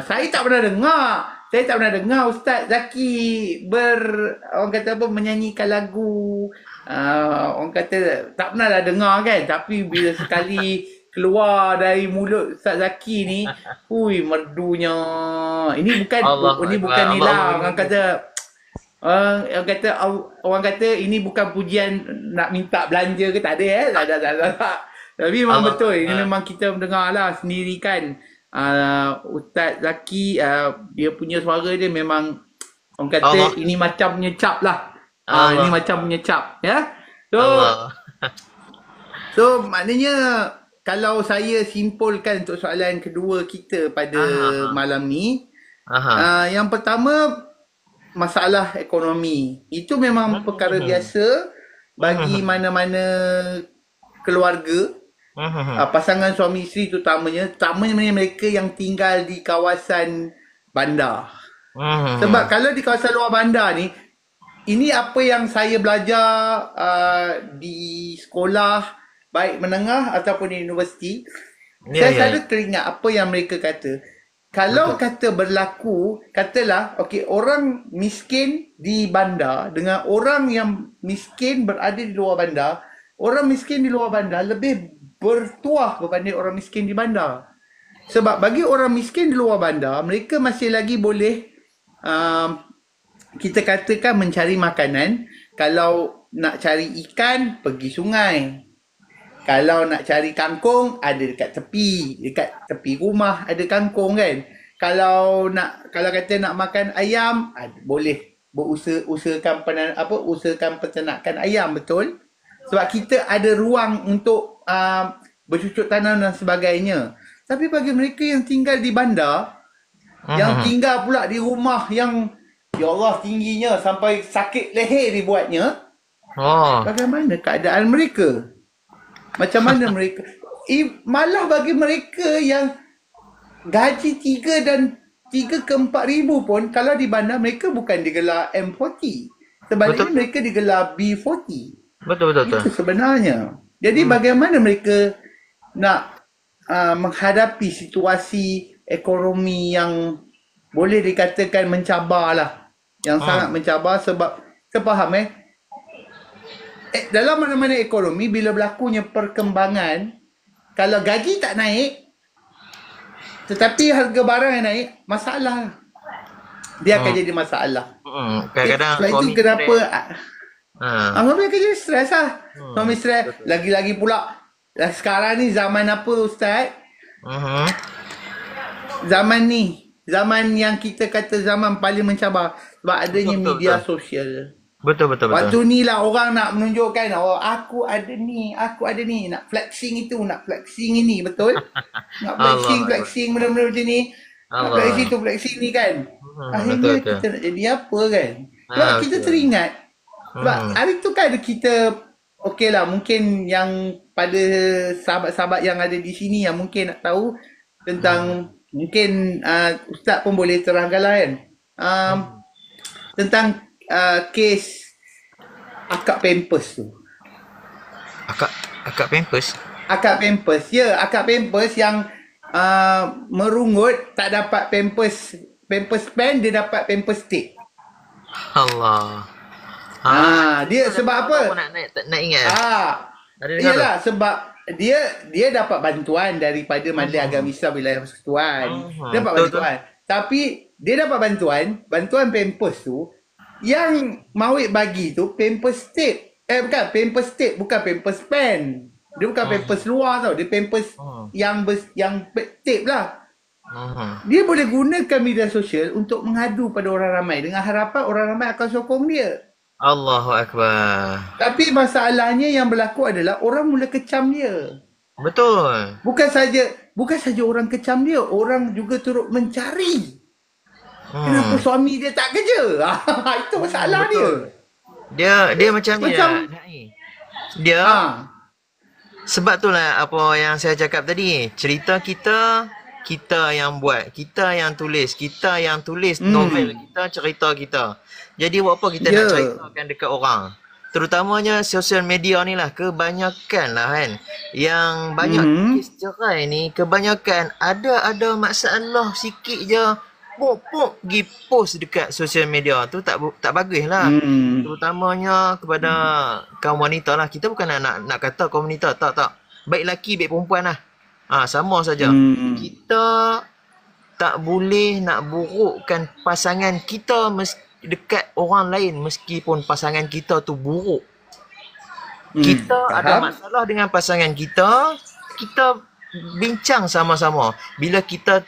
saya tak pernah dengar Ustaz Zaki orang kata menyanyikan lagu. Orang kata tak pernah dah dengar kan, tapi bila sekali keluar dari mulut Ustaz Zaki ni, merdunya. Ini bukan nila. Orang kata ini bukan pujian nak minta belanja ke, tak ada tak. Tapi memang betul. Ini memang kita mendengar lah sendiri kan. Ustaz Zaki, dia punya suara dia memang orang kata ini macam menyecap lah. Ini macam menyecap, ya. So maknanya kalau saya simpulkan untuk soalan kedua kita pada malam ni, yang pertama masalah ekonomi. Itu memang perkara biasa bagi mana-mana keluarga, pasangan suami isteri terutamanya mereka yang tinggal di kawasan bandar. Sebab kalau di kawasan luar bandar ni, ini apa yang saya belajar di sekolah baik menengah ataupun di universiti, saya selalu teringat apa yang mereka kata. Kalau kata berlaku, katalah, okey, orang miskin di bandar dengan orang yang miskin berada di luar bandar, orang miskin di luar bandar lebih bertuah berbanding orang miskin di bandar. Sebab bagi orang miskin di luar bandar, mereka masih lagi boleh kita katakan mencari makanan. Kalau nak cari ikan, pergi sungai. Kalau nak cari kangkung, ada dekat tepi rumah ada kangkung kan. Kalau kata nak makan ayam, boleh usahakan peternakan ayam, betul? Sebab kita ada ruang untuk bercucuk tanam dan sebagainya. Tapi bagi mereka yang tinggal di bandar, yang tinggal pula di rumah yang ya Allah tingginya sampai sakit leher dibuatnya, bagaimana keadaan mereka? Macam mana mereka? Malah bagi mereka yang gaji 3 ke 4 ribu pun, kalau di bandar mereka bukan digelar M40. Sebaliknya mereka digelar B40. Betul. Itu sebenarnya. Jadi bagaimana mereka nak menghadapi situasi ekonomi yang boleh dikatakan mencabar lah. Yang sangat mencabar sebab kita faham dalam mana-mana ekonomi, bila berlakunya perkembangan, kalau gaji tak naik tetapi harga barang yang naik, masalah. Dia akan jadi masalah. Kadang-kadang sebab itu kenapa suami akan jadi stres lah. Suami stres. Lagi-lagi pula sekarang ni zaman apa Ustaz? Zaman yang kita kata zaman paling mencabar sebab adanya media sosial. Betul. Waktu ni lah orang nak menunjukkan, aku ada ni, nak flexing itu, nak flexing ini, betul? Nak flexing benda-benda macam ni. Nak flexing tu, flexing ni kan. Akhirnya kita nak jadi apa kan? Sebab kita teringat. Sebab hari tu kan kita, okey lah, mungkin yang pada sahabat-sahabat yang ada di sini yang mungkin nak tahu tentang, mungkin Ustaz pun boleh terangkan lah kan. Tentang kes akak Pampers tu. Akak Pampers? Akak Pampers. Ya, akak Pampers yang merungut tak dapat Pampers pen, dia dapat Pampers stick. Allah. Dia sebab apa? Nak ingat. Iyalah sebab dia dapat bantuan daripada Majlis Agama Islam Wilayah Persekutuan. Dia dapat bantuan. Tapi dia dapat bantuan Pampers tu. Yang Mawid bagi tu Pampers tape. Bukan Pampers tape, bukan Pampers pen. Dia bukan Pampers luar tau. Dia Pampers yang tape lah. Dia boleh gunakan media sosial untuk mengadu pada orang ramai dengan harapan orang ramai akan sokong dia. Allahu Akbar. Tapi masalahnya yang berlaku adalah orang mula kecam dia. Betul. Bukan saja orang kecam dia, orang juga turut mencari. Kenapa suami dia tak kerja? Itu masalah dia. Dia macam ni lah. Dia sebab tu lah apa yang saya cakap tadi. Cerita kita yang buat, kita yang tulis novel kita, cerita kita. Jadi buat apa kita nak ceritakan dekat orang? Terutamanya sosial media ni lah, kebanyakan lah kan. Yang banyak kes cerai ni, kebanyakan ada masalah sikit je, pop pergi post dekat sosial media tu, tak bagus lah. Terutamanya kepada kaum wanita lah. Kita bukan nak kata kaum wanita, tak. Baik lelaki, baik perempuan lah. Sama saja. Kita tak boleh nak burukkan pasangan kita dekat orang lain meskipun pasangan kita tu buruk. Kita ada masalah dengan pasangan kita, kita bincang sama-sama. Bila kita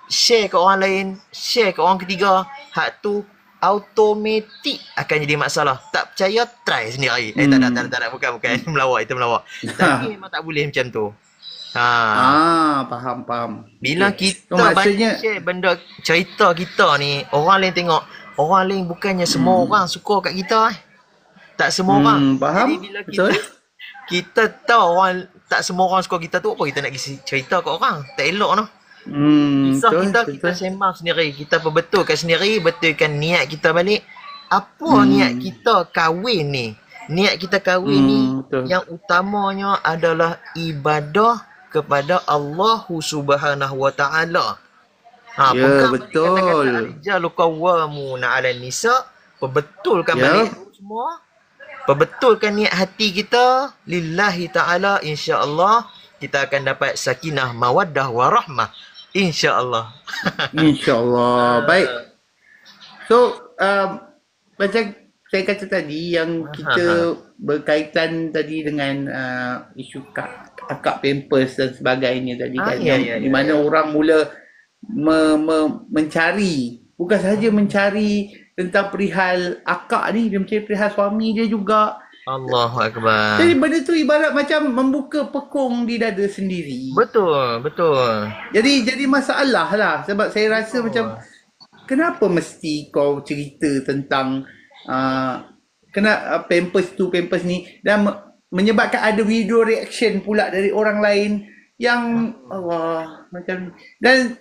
share ke orang lain, share ke orang ketiga, hak tu automatik akan jadi masalah. Tak percaya, try sendiri. Tak, bukan melawak, itu melawak. Tapi memang tak boleh macam tu. Faham. Bila kita banyak share benda cerita kita ni, orang lain tengok, orang lain bukannya semua orang suka kat kita. Tak semua orang. Faham. Jadi bila kita tahu orang, tak semua orang suka kita tu, apa kita nak cerita kat orang? Tak elok noh. Kisah kita sembang sendiri, kita perbetulkan sendiri, betulkan niat kita balik. Apa niat kita kahwin ni? Niat kita kahwin ni yang utamanya adalah ibadah kepada Allah Subhanahu Wa Taala. Ya, betul. Kata-kata rijalu qawwamuna 'alan nisa, perbetulkan balik semua. Perbetulkan niat hati kita lillahi ta'ala, insya-Allah kita akan dapat sakinah, mawaddah, warahmah, insya-Allah. Insya-Allah. Baik. So, macam saya kata tadi yang kita berkaitan tadi dengan isu akak pampers dan sebagainya tadi kan, di mana orang mula mencari, bukan sahaja mencari tentang perihal akak ni, dia mencari perihal suami dia juga. Allahu Akbar. Jadi benda tu ibarat macam membuka pekung di dada sendiri. Betul, betul. Jadi masalah lah, sebab saya rasa macam kenapa mesti kau cerita tentang kena pampers tu pampers ni, dan menyebabkan ada video reaction pula dari orang lain yang Allah macam, dan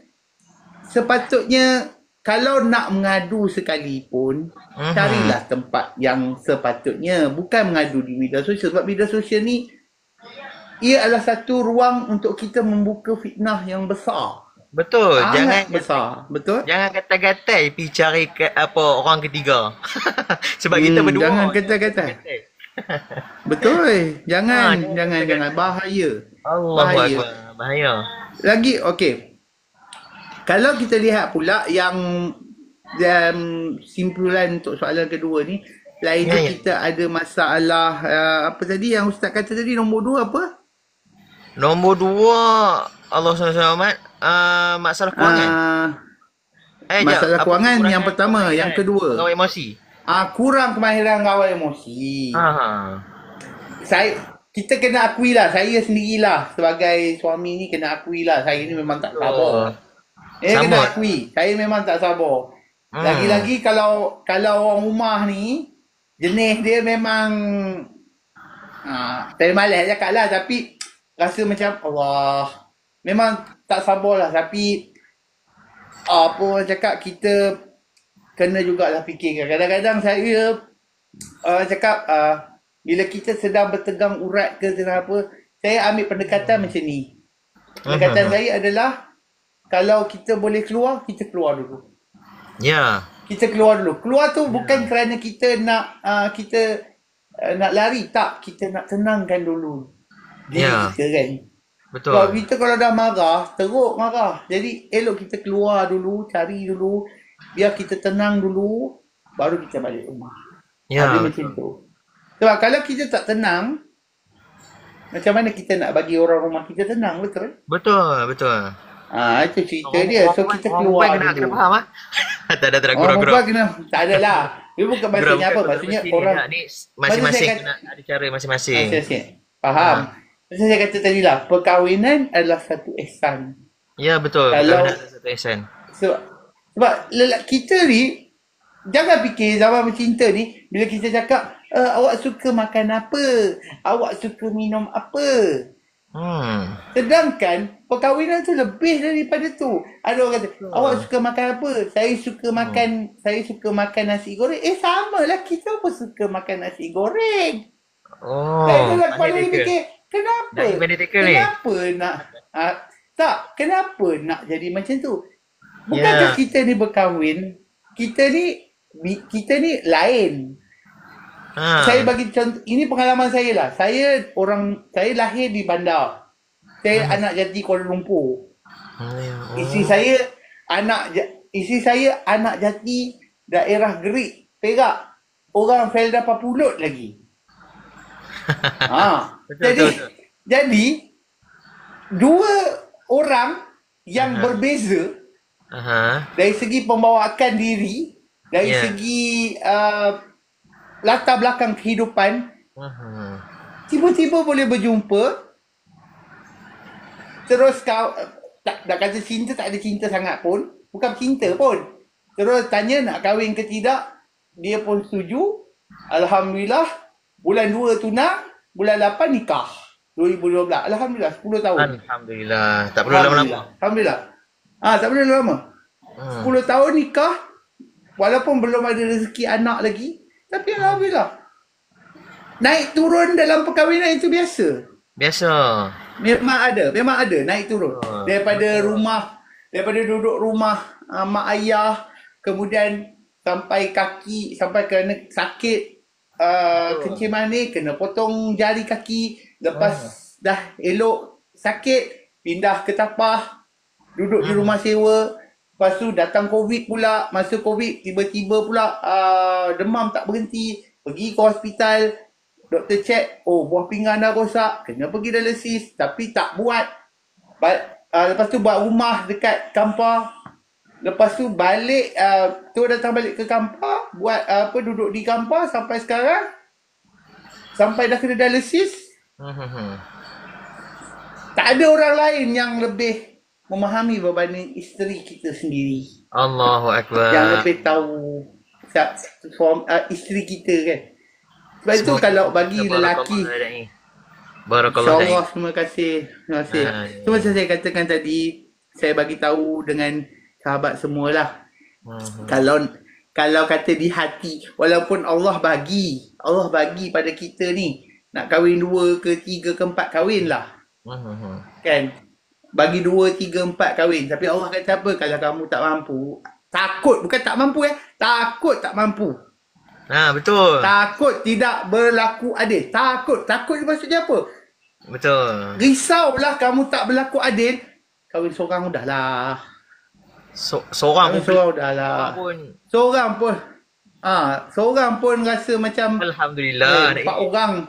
sepatutnya kalau nak mengadu sekalipun carilah tempat yang sepatutnya, bukan mengadu di media sosial, sebab media sosial ni ia adalah satu ruang untuk kita membuka fitnah yang besar. Betul, jangan besar, betul. Jangan kata-kata pergi cari orang ketiga. Sebab kita berdua. Jangan kata-kata. Betul. Jangan bahaya. Allahu Akbar, bahaya. Lagi okey. Kalau kita lihat pula yang simpulan untuk soalan kedua ni, lain tu kita ada masalah apa tadi yang ustaz kata tadi, nombor 2 apa? Nombor 2 Allah SWT masalah kewangan. Masalah kewangan yang pertama, yang kedua kawal emosi. Kurang kemahiran kawal emosi. Kita kena akui lah, saya sendirilah sebagai suami ni kena akui lah, saya ni memang tak sabar. Kena akui, saya memang tak sabar. Lagi-lagi kalau orang rumah ni jenis dia memang saya malas cakap lah, tapi rasa macam Allah, memang tak sabar lah. Tapi apa orang cakap, kita kena jugalah fikirkan. Kadang-kadang saya cakap bila kita sedang bertegang urat ke apa, saya ambil pendekatan macam ni. Pendekatan saya adalah, kalau kita boleh keluar, kita keluar dulu. Ya. Kita keluar dulu. Keluar tu bukan kerana kita nak nak lari, tak. Kita nak tenangkan dulu diri kita kan. Betul. Sebab kita kalau dah marah, teruk marah. Jadi elok kita keluar dulu, cari dulu, biar kita tenang dulu, baru kita balik rumah. Ya. Macam tu. Sebab kalau kita tak tenang, macam mana kita nak bagi orang rumah kita tenang, betul? Betul, betul. Itu cerita dia. So kita keluar dulu. Kena faham tak ada gurau-gurau. Tak adalah. Dia bukan maksudnya apa? Maksudnya orang ni masing-masing kena ada cara masing-masing. Faham. Macam saya kata tadi lah, perkahwinan adalah satu ihsan. Ya, betul. Kalau adalah satu ihsan. Sebab kita ni, jangan fikir zaman bercinta ni, bila kita cakap, awak suka makan apa? Awak suka minum apa? Sedangkan perkahwinan tu lebih daripada tu. Ada orang kata, awak suka makan apa? Saya suka makan nasi goreng. Samalah, kita pun suka makan nasi goreng. Saya tu kepala ni fikir, kenapa nak jadi macam tu? Bukankah kita ni berkahwin, kita ni lain. Saya bagi contoh, ini pengalaman saya lah. Saya lahir di bandar. Saya anak jati Kuala Lumpur. Isteri saya anak jati daerah Gerik, Perak. Orang Felda Papulut lagi. Jadi dua orang yang berbeza dari segi pembawaan diri, dari segi latar belakang kehidupan, tiba-tiba boleh berjumpa. Terus kau tak kata cinta, tak ada cinta sangat pun, bukan cinta pun. Terus tanya nak kahwin ke tidak, dia pun setuju. Alhamdulillah, bulan 2 tunang, bulan 8 nikah. 2012. Alhamdulillah, 10 tahun. Alhamdulillah. Tak perlu lama-lama. Alhamdulillah. Tak perlu lama. 10 tahun nikah, walaupun belum ada rezeki anak lagi, tapi alhamdulillah. Naik turun dalam perkahwinan itu biasa. Biasa. Memang ada naik turun. Daripada rumah daripada duduk rumah mak ayah, kemudian sampai kaki, sampai kena sakit kencing manis, kena potong jari kaki, lepas dah elok sakit, pindah ke Tapah, duduk di rumah sewa. Lepas tu datang COVID pula. Masa COVID tiba-tiba pula demam tak berhenti. Pergi ke hospital, doktor check, oh buah pinggan dah rosak, kena pergi dialisis, tapi tak buat. Lepas tu buat rumah dekat Kampar. Lepas tu balik, tu datang balik ke Kampar, buat duduk di Kampar sampai sekarang. Sampai dah kena dialisis. Tak ada orang lain yang lebih memahami berbanding isteri kita sendiri. Allahu Akbar. Yang lebih tahu isteri kita kan. Sebab itu kalau bagi lelaki, Barakallah. InsyaAllah, terima kasih. Terima kasih. Itu macam saya katakan tadi, saya bagi tahu dengan sahabat semualah. Kalau kata di hati, walaupun Allah bagi pada kita ni, nak kahwin 2 ke 3 ke 4 kahwin lah. Kan? Bagi 2, 3, 4 kahwin. Tapi Allah kata apa? Kalau kamu tak mampu, bukan tak mampu takut tak mampu. Betul. Takut tidak berlaku adil. Takut maksudnya apa? Betul. Risaulah kamu tak berlaku adil. Kahwin seorang dah lah. Seorang pun. Seorang pun rasa macam Alhamdulillah. 4 orang.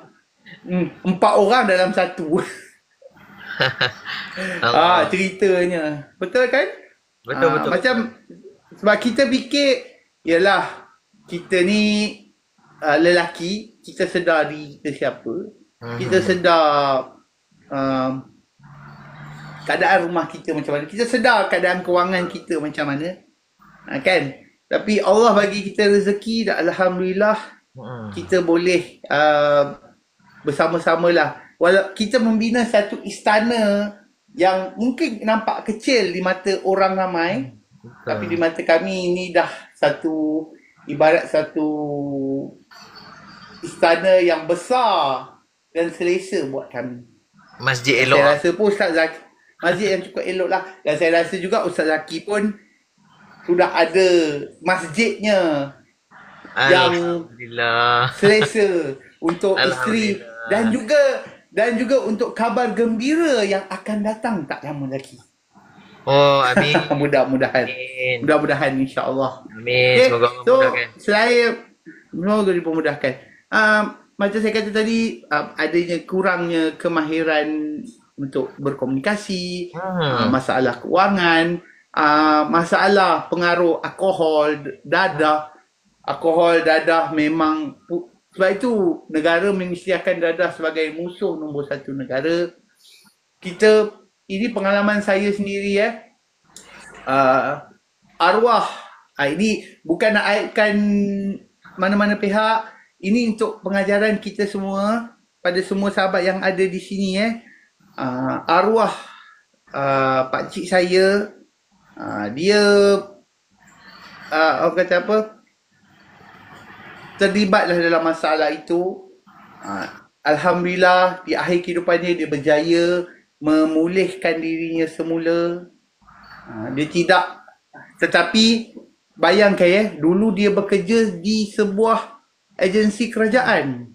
4 orang dalam satu. Ceritanya. Betul kan? Betul. Macam sebab kita fikir, yalah, kita ni lelaki, kita sedar diri kita siapa. Kita sedar keadaan rumah kita macam mana. Kita sedar keadaan kewangan kita macam mana. Kan? Tapi Allah bagi kita rezeki dan Alhamdulillah kita boleh bersama-samalah. Walau kita membina satu istana yang mungkin nampak kecil di mata orang ramai, tapi di mata kami ini dah ibarat satu istana yang besar dan selesa buat kami. Masjid elok. Saya rasa pun Ustaz Zaki, masjid yang cukup elok lah. Dan saya rasa juga Ustaz Zaki pun sudah ada masjidnya yang selesa untuk isteri dan juga untuk kabar gembira yang akan datang tak lama lagi. Amin. Mudah-mudahan insya-Allah. Amin. Semoga Allah mudahkan. Semoga dipermudahkan. Macam saya kata tadi, adanya kurangnya kemahiran untuk berkomunikasi, masalah kewangan, masalah pengaruh alkohol dadah memang. Sebab itu negara mengisytiharkan dadah sebagai musuh nombor 1 negara. Ini pengalaman saya sendiri arwah. Ini bukan nak aibkan mana-mana pihak. Ini untuk pengajaran kita semua, pada semua sahabat yang ada di sini. Arwah pakcik saya, dia orang kata apa, terlibatlah dalam masalah itu. Alhamdulillah di akhir kehidupannya dia berjaya memulihkan dirinya semula. Dia tidak, tetapi bayangkan dulu dia bekerja di sebuah agensi kerajaan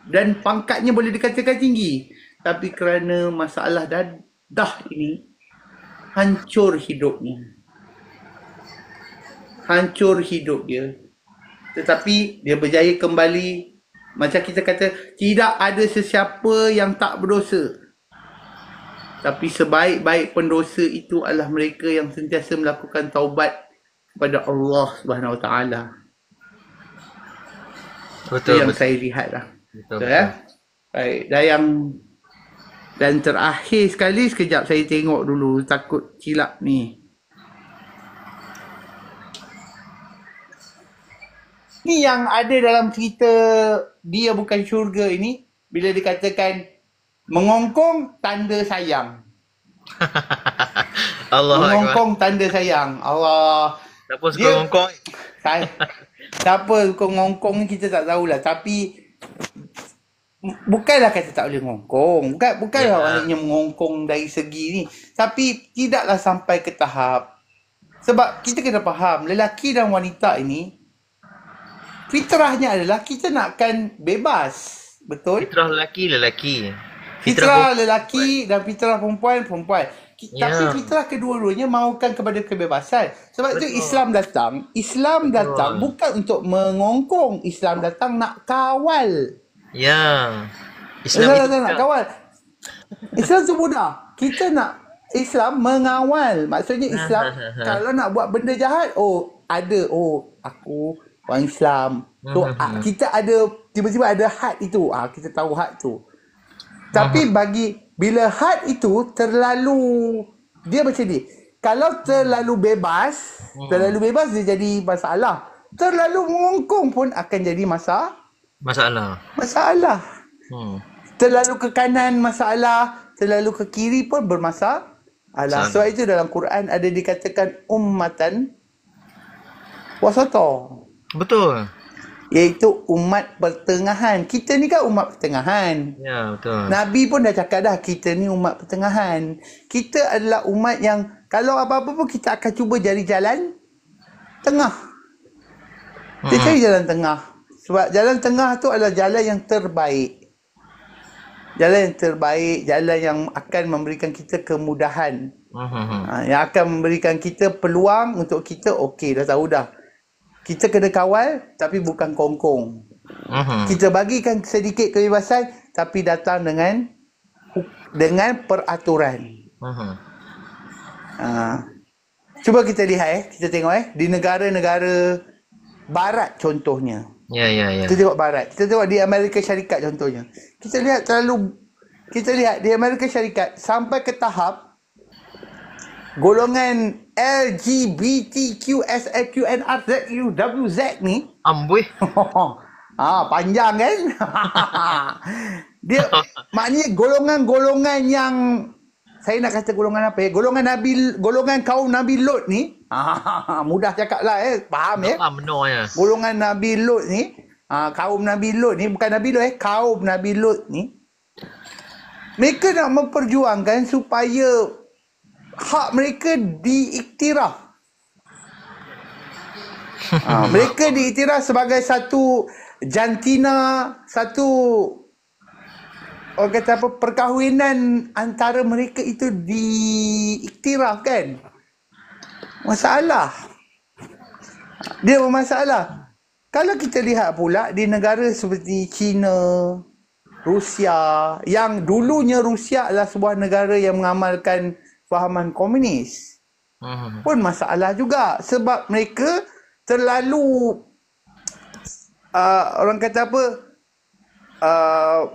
dan pangkatnya boleh dikatakan tinggi, tapi kerana masalah dadah ini hancur hidup dia. Tetapi dia berjaya kembali. Macam kita kata, tidak ada sesiapa yang tak berdosa, tapi sebaik-baik pendosa itu adalah mereka yang sentiasa melakukan taubat kepada Allah Subhanahu Wa Taala. Betul, yang saya lihat lah. Betul. Baik. Dan terakhir sekali, sekejap saya tengok dulu, takut silap ni. Ni yang ada dalam cerita Dia Bukan Syurga ini, bila dikatakan mengongkong tanda sayang. Mengongkong tanda sayang. Allah. Siapa suka ngongkong? Siapa suka ngongkong ni kita tak tahulah. Tapi bukanlah kata tak boleh ngongkong. Bukanlah maknanya mengongkong dari segi ni. Tapi tidaklah sampai ke tahap Sebab kita kena faham, lelaki dan wanita ini fitrahnya adalah kita nakkan bebas. Betul? Fitrah lelaki. Fitrah lelaki dan fitrah perempuan. Tapi fitrah kedua-duanya mahukan kepada kebebasan. Sebab itu Islam datang bukan untuk mengongkong. Islam datang nak kawal. Ya. Islam datang nak kawal. Islam tu mudah. Kita nak Islam mengawal. Maksudnya Islam kalau nak buat benda jahat, aku orang Islam. So kita ada tiba-tiba ada had itu. Kita tahu had tu. Tapi bila had itu terlalu, dia macam ni. Kalau terlalu bebas dia jadi masalah. Terlalu mengongkong pun akan jadi masalah. Terlalu ke kanan masalah, terlalu ke kiri pun bermasalah. Sebab itu dalam Quran ada dikatakan ummatan wasata. Betul. Iaitu umat pertengahan. Kita ni kan umat pertengahan. Ya, betul. Nabi pun dah cakap dah, kita ni umat pertengahan. Kita adalah umat yang kalau apa-apa pun kita akan cuba cari jalan tengah. Kita cari jalan tengah. Sebab jalan tengah tu adalah jalan yang terbaik. Jalan yang akan memberikan kita kemudahan. Yang akan memberikan kita peluang untuk kita, okey, dah tahu dah. Kita kena kawal tapi bukan kongkong. Kita bagikan sedikit kebebasan tapi datang dengan peraturan. Cuba kita lihat kita tengok di negara-negara barat contohnya. Ya. Kita tengok barat. Kita tengok di Amerika Syarikat contohnya. Kita lihat di Amerika Syarikat sampai ke tahap golongan LGBTQSAQNRZUWZ ni amboi. Panjang kan? Dia maknanya golongan-golongan yang saya nak kata golongan apa golongan kaum Nabi Lot ni. Mudah cakaplah faham benar. Golongan Nabi Lot ni, kaum Nabi Lot ni, bukan Nabi Lot kaum Nabi Lot ni. Mereka nak memperjuangkan supaya hak mereka diiktiraf. Mereka diiktiraf sebagai satu jantina, satu orang kata apa, perkahwinan antara mereka itu diiktiraf kan. Masalah. Dia bermasalah. Kalau kita lihat pula di negara seperti China, Rusia, yang dulunya Rusia adalah sebuah negara yang mengamalkan fahaman komunis, pun masalah juga sebab mereka terlalu orang kata apa,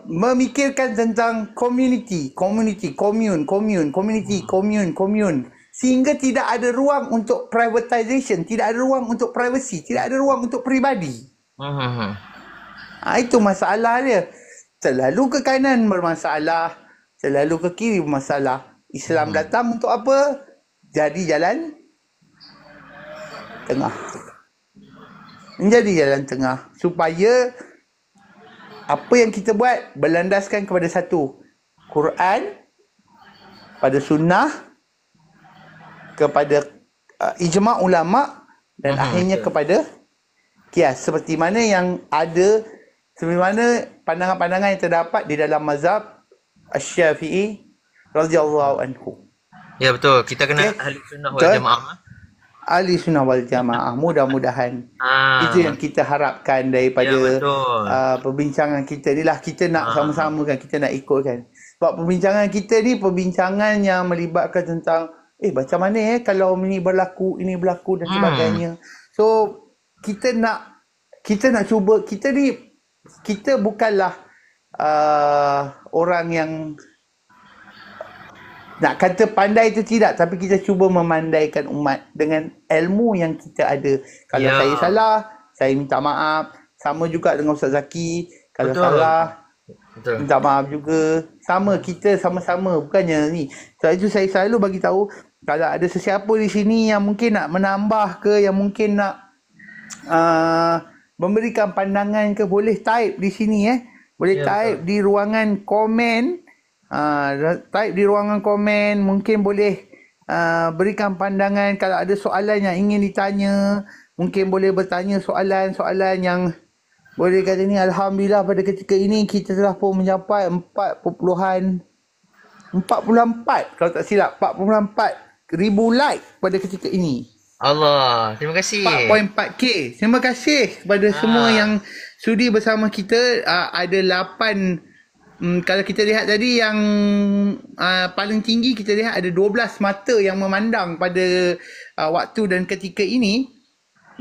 memikirkan tentang community, sehingga tidak ada ruang untuk privatization, tidak ada ruang untuk privacy, tidak ada ruang untuk peribadi. Itu masalah dia. Terlalu ke kanan bermasalah, terlalu ke kiri bermasalah. Islam datang untuk apa? Jadi jalan tengah. Menjadi jalan tengah supaya apa yang kita buat berlandaskan kepada satu, Quran, pada sunnah, kepada ijma' ulama' dan akhirnya kepada qiyas. Seperti mana yang ada, seperti mana pandangan-pandangan yang terdapat di dalam mazhab Asy-Syafi'i radhiyallahu anhu. Ya betul, kita kena ahli sunnah wal jamaah. Ahli sunnah wal jamaah, mudah-mudahan itu yang kita harapkan daripada perbincangan kita ni lah. Kita nak sama-sama kan, kita nak ikutkan. Sebab perbincangan kita ni perbincangan yang melibatkan tentang macam mana kalau ini berlaku dan sebagainya. So kita nak cuba, kita bukanlah orang yang nak kata pandai itu tidak, tapi kita cuba memandaikan umat dengan ilmu yang kita ada. Kalau saya salah, saya minta maaf. Sama juga dengan Ustaz Zaki. Kalau salah, minta maaf juga. Sama, kita sama-sama. Bukannya ni. Sebab itu saya selalu bagi tahu, kalau ada sesiapa di sini yang mungkin nak menambah ke, yang mungkin nak memberikan pandangan ke, boleh type di sini Boleh type di ruangan komen. Type di ruangan komen, mungkin boleh berikan pandangan. Kalau ada soalan yang ingin ditanya, mungkin boleh bertanya soalan-soalan yang boleh kata ni. Alhamdulillah pada ketika ini kita telah pun mencapai 44 kalau tak silap, 44 ribu like pada ketika ini. Allah, terima kasih. 4.4k. Terima kasih kepada semua yang sudi bersama kita. Ada 8, kalau kita lihat tadi yang paling tinggi, kita lihat ada 12 mata yang memandang pada waktu dan ketika ini.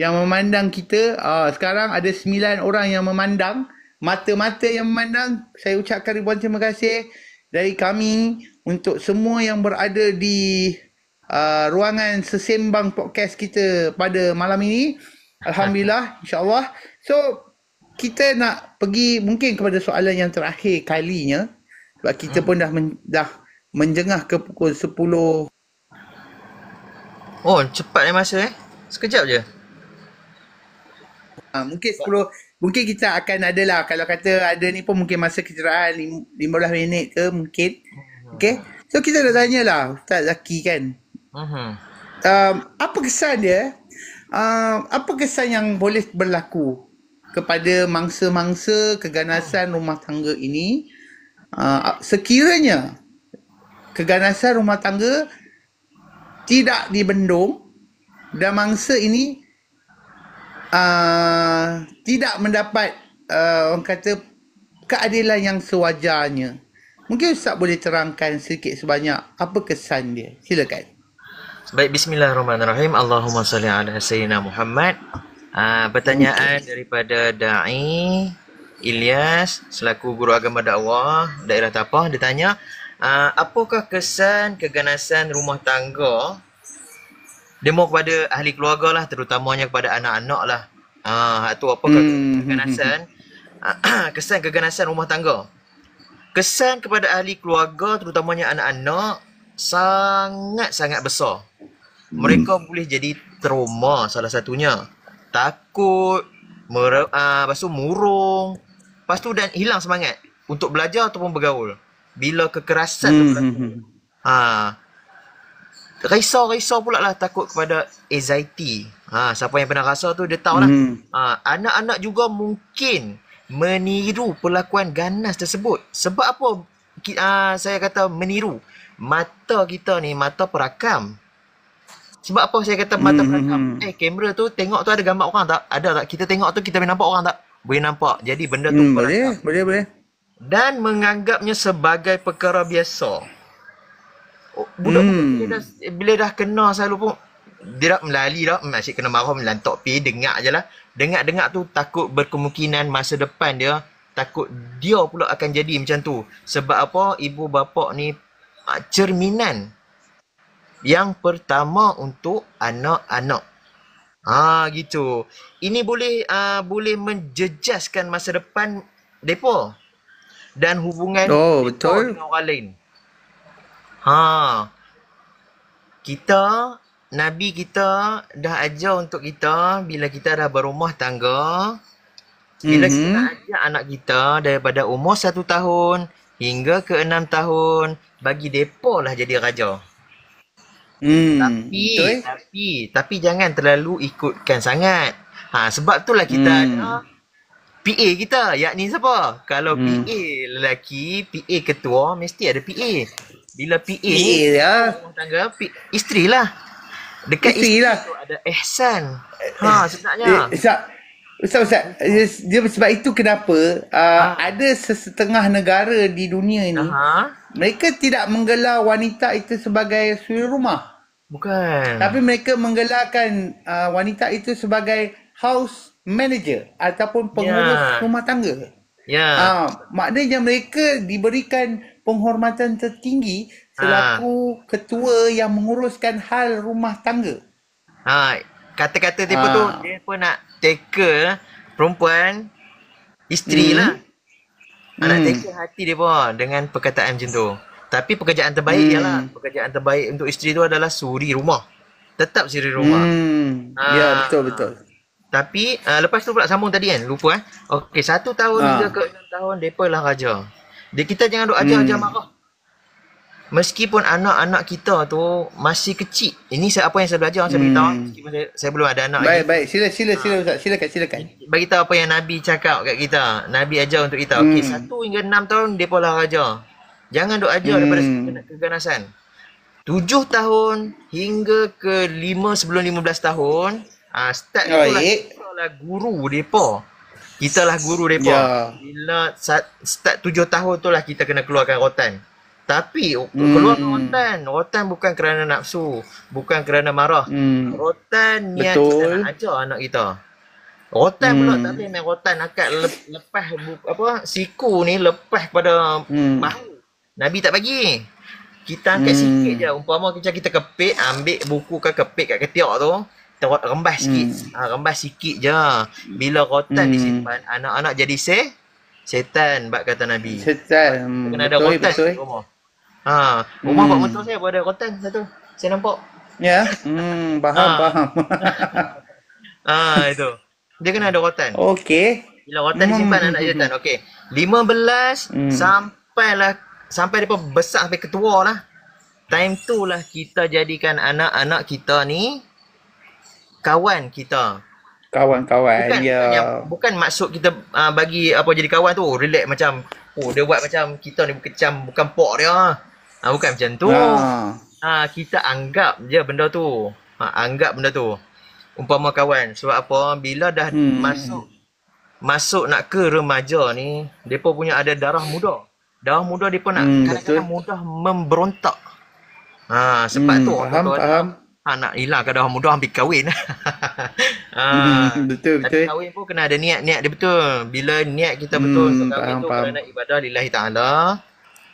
Yang memandang kita. Sekarang ada 9 orang yang memandang. Mata-mata yang memandang. Saya ucapkan ribuan terima kasih dari kami untuk semua yang berada di ruangan sesembang podcast kita dah malam ini. Alhamdulillah, insyaAllah. So, kita nak pergi mungkin kepada soalan yang terakhir kalinya. Sebab kita pun dah menjengah ke pukul 10. Oh, cepat masa sekejap je. Mungkin 10, mungkin kita akan ada lah. Kalau kata ada ni pun mungkin masa kejuraan 15 minit ke mungkin. Okay. So kita dah tanya lah Ustaz Zaki kan. Apa kesan dia? Apa kesan yang boleh berlaku kepada mangsa-mangsa keganasan rumah tangga ini sekiranya keganasan rumah tangga tidak dibendung dan mangsa ini tidak mendapat orang kata keadilan yang sewajarnya. Mungkin Ustaz boleh terangkan sedikit sebanyak apa kesan dia. Silakan. Baik, bismillahirrahmanirrahim. Allahumma salli ala sayyidina Muhammad. Pertanyaan daripada Da'i Ilyas selaku guru agama dakwah daerah Tapah. Dia tanya, apakah kesan keganasan rumah tangga? Dia mau kepada ahli keluarga lah, terutamanya kepada anak-anak lah. Itu apakah keganasan? Kesan keganasan rumah tangga. Kesan kepada ahli keluarga, terutamanya anak-anak, sangat-sangat besar. Mereka boleh jadi trauma salah satunya. Takut, lepas tu murung, lepas tu dan hilang semangat untuk belajar ataupun bergaul. Bila kekerasan tu berlaku. Risau pula lah, takut kepada anxiety. Siapa yang pernah rasa tu dia tahu lah. Anak-anak juga mungkin meniru perlakuan ganas tersebut. Sebab apa saya kata meniru? Mata kita ni mata perakam. Sebab apa saya kata mata perakam? Kamera tu tengok tu ada gambar orang tak? Ada tak? Kita tengok tu kita boleh nampak orang tak? Boleh nampak. Jadi benda tu perakam. Boleh. Dan menganggapnya sebagai perkara biasa. Budak-budak bila dah kena selalu pun dia dah melali dah, asyik kena marah melantok pi, dengar je lah. Dengar tu takut berkemungkinan masa depan dia, takut dia pula akan jadi macam tu. Sebab apa? Ibu bapa ni cerminan yang pertama untuk anak-anak. Gitu. Ini boleh menjejaskan masa depan depa dan hubungan betul dengan orang lain. Nabi kita dah ajar untuk kita bila kita dah berumah tangga, bila kita nak ajak anak kita daripada umur 1 tahun hingga ke 6 tahun, bagi depa lah jadi raja. Tapi jangan terlalu ikutkan sangat. Sebab itulah kita ada PA kita, yakni siapa? Kalau PA lelaki, PA ketua, mesti ada PA. Bila PA rumah tangga, isteri lah. Dekat isteri lah tu ada ihsan. Sebenarnya. Ustaz, dia sebab itu kenapa ada setengah negara di dunia ini, mereka tidak menggelar wanita itu sebagai suri rumah. Bukan. Tapi mereka menggelarkan wanita itu sebagai house manager ataupun pengurus rumah tangga. Maknanya mereka diberikan penghormatan tertinggi selaku ketua yang menguruskan hal rumah tangga. Kata-kata dia tu, dia pun nak tackle perempuan, isteri lah. Nak tackle hati dia pun dengan perkataan macam tu. Tapi pekerjaan terbaik ialah, pekerjaan terbaik untuk isteri tu adalah suri rumah. Tetap suri rumah. Ya, betul. Tapi lepas tu pula sambung tadi kan, lupa Okey, 1 tahun hingga ke 6 tahun depa lah raja. Kita jangan duk ajar-ajar marah. meskipun anak-anak kita tu masih kecil. Ini apa yang saya belajar, saya beritahu. Meskipun saya belum ada anak lagi. Baik. Sila Ustaz. Silakan. Bagi tahu apa yang Nabi cakap kat kita. Nabi ajar untuk kita. Okey, 1 hingga 6 tahun depa lah ajar. Jangan duk ajar daripada keganasan. 7 tahun hingga ke 5 sebelum 15 tahun, start itulah guru depa. Kita lah guru depa. Bila start 7 tahun tu lah kita kena keluarkan rotan. Tapi keluarkan rotan bukan kerana nafsu, bukan kerana marah. Rotan niat kita nak ajar anak kita. Rotan pula tak boleh main rotan akak lepas siku ni lepas pada bahu. Nabi tak bagi. Kita angkat sikit je. Umpama kita kepit, ambil buku ke kepit kat ketiak tu, kita rembas sikit. Rembas sikit je. Bila rotan disimpan, anak-anak jadi setan, bab kata Nabi. Setan. Kena ada rotan di rumah. Rumah pak mentua saya pun ada rotan satu. Saya nampak. Ya. Faham. Itu. Dia kena ada rotan. Okey. Bila rotan disimpan anak setan. Okey. 15 sampai dia besar sampai ketua lah. Time tu lah kita jadikan anak-anak kita ni kawan kita. Kawan-kawan. Bukan maksud kita bagi apa jadi kawan tu relax macam dia buat macam kita ni bukan pok dia. Bukan macam tu. Kita anggap je benda tu. Anggap benda tu. Umpama kawan. Sebab apa? Bila dah masuk nak ke remaja ni, depa punya ada darah muda. Darah muda depa nak kadang-kadang mudah memberontak. Sebab tu faham. Nak hilangkan darah muda hampir kahwin. Betul. Tapi kahwin pun kena ada niat dia betul. Bila niat kita betul untuk kahwin tu kerana ibadah lillahi ta'ala,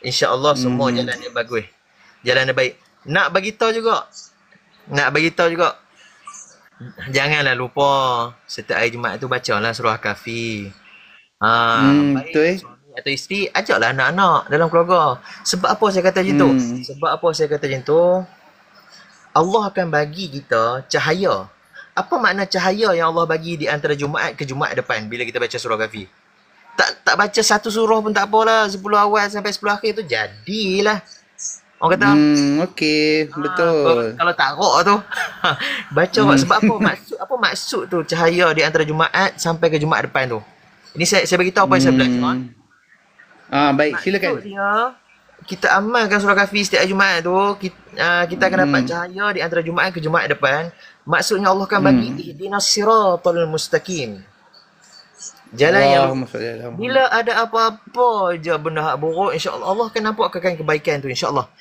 insya-Allah semua jalan yang bagus. Jalan yang baik. Nak bagi tahu juga. Janganlah lupa setiap hari Jumaat tu bacalah surah Kahfi. Betul. Atau isteri, ajaklah anak-anak dalam keluarga. Sebab apa saya kata macam tu? Allah akan bagi kita cahaya. Apa makna cahaya yang Allah bagi di antara Jumaat ke Jumaat depan bila kita baca surah Kahfi? Tak baca satu surah pun tak apalah. 10 awal sampai 10 akhir tu jadilah. Orang kata okey, betul. Kalau tak rok tu baca sebab apa maksud tu cahaya di antara Jumaat sampai ke Jumaat depan tu. Ini saya bagi tahu apa yang saya belajar. Baik, silakan. Kita amalkan surah Kahfi setiap Jumaat tu, kita akan dapat cahaya di antara Jumaat ke Jumaat depan. Maksudnya Allah akan bagi ihdinas siratal mustaqim. Jalan yang bila ada apa-apa je benda hak buruk, insya-Allah Allah akan nampakkan kebaikan tu, insya-Allah.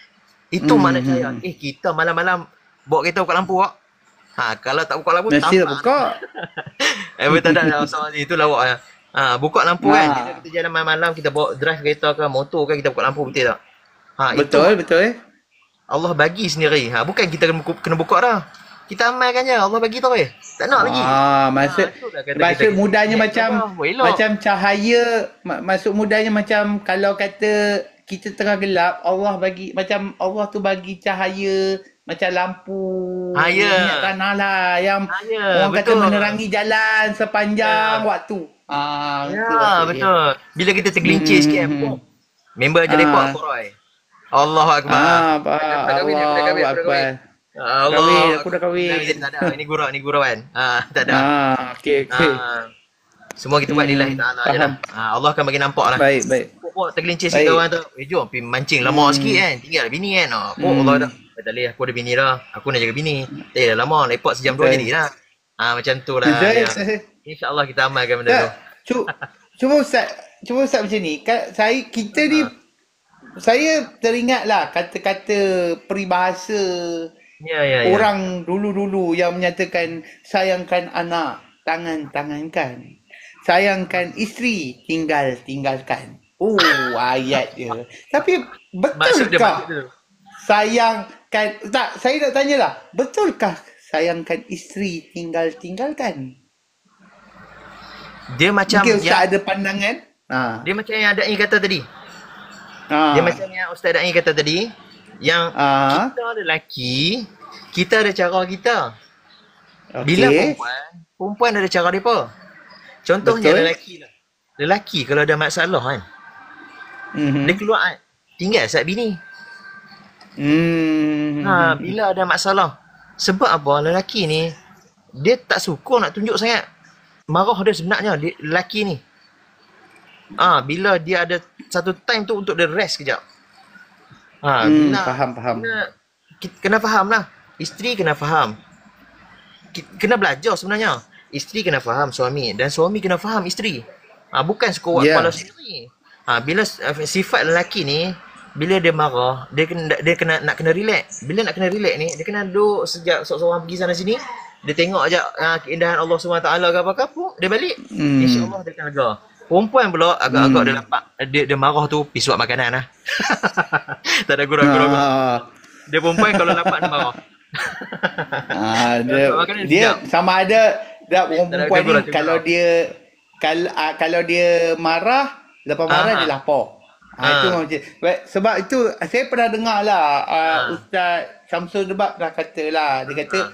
Itu makna cahaya. Kita malam-malam bawa kereta buka lampu tak? Kalau tak buka lampu mesti buka. Betul tak? Itu lawak. Buka lampu kan. Kita jalan malam-malam, kita bawa drive kereta ke motor kan, kita buka lampu, betul tak? Betul. Allah bagi sendiri. Bukan kita kena buka dah. Kita amalkan je. Allah bagi tahu tak nak lagi. Maksud mudahnya macam cahaya. Maksud mudahnya macam kalau kata kita tengah gelap, Allah bagi macam Allah tu bagi cahaya macam lampu minyak tanah lah yang orang kata menerangi jalan sepanjang waktu. Betul. Bila kita tergelincir sikit member je lepak koroi. Allahu akbar. Allahu akbar. Aku dah kahwin. Tak ada. Ini gurau kan. Tak ada. Okey. Semua kita buat lillahi ta'ala je lah. Allah akan bagi nampak lah. Baik. Pokok tergelincir sikit kawan tu. Jom pergi mancing lama sikit kan. Tinggal bini kan. Allah dah. Tak boleh, aku ada bini dah. Aku nak jaga bini. Dah lama. Lepak sejam 2 jadi lah. Macam tu lah. InsyaAllah kita amalkan benda tu. Cuba Ustaz macam ni. Kita ni saya teringat lah kata-kata peribahasa orang dulu-dulu yang menyatakan sayangkan anak, tangankan. Sayangkan isteri, tinggalkan. Ayat dia. Tapi betulkah sayangkan, saya nak tanyalah, betulkah sayangkan isteri, tinggalkan? Dia macam mungkin Ustaz ada pandangan. Dia macam yang Da'i kata tadi. Dia macam yang Ustaz Da'i kata tadi, yang kita lelaki, kita ada cara kita. Bila perempuan ada cara dia apa? Contohnya lelaki kalau ada masalah kan, dia keluar tinggal sat bini. Bila ada masalah. Sebab apa? Lelaki ni dia tak suka nak tunjuk sangat marah dia sebenarnya, lelaki ni. Bila dia ada satu time tu untuk dia rest kejap. Faham. Kena faham lah. Isteri kena faham. Kena belajar sebenarnya. Isteri kena faham suami dan suami kena faham isteri. Bukan suka buat kepala sendiri. Bila sifat lelaki ni, bila dia marah, dia kena nak kena relax. Bila nak kena relax ni, dia kena duduk sejak seorang pergi sana sini. Dia tengok aja keindahan Allah SWT ke apa-apa, dia balik. InsyaAllah dia akan lega. Perempuan pula agak-agak dia nampak dia marah tu pisuat makanan lah. Tak ada gurau-gurau. Dia perempuan kalau dapat dia marah. Dia sama ada perempuan ni kalau dia marah, lepas marah dia lapar. Itu macam sebab itu saya pernah dengar lah Ustaz Syamsul Debak pernah kata lah, dia kata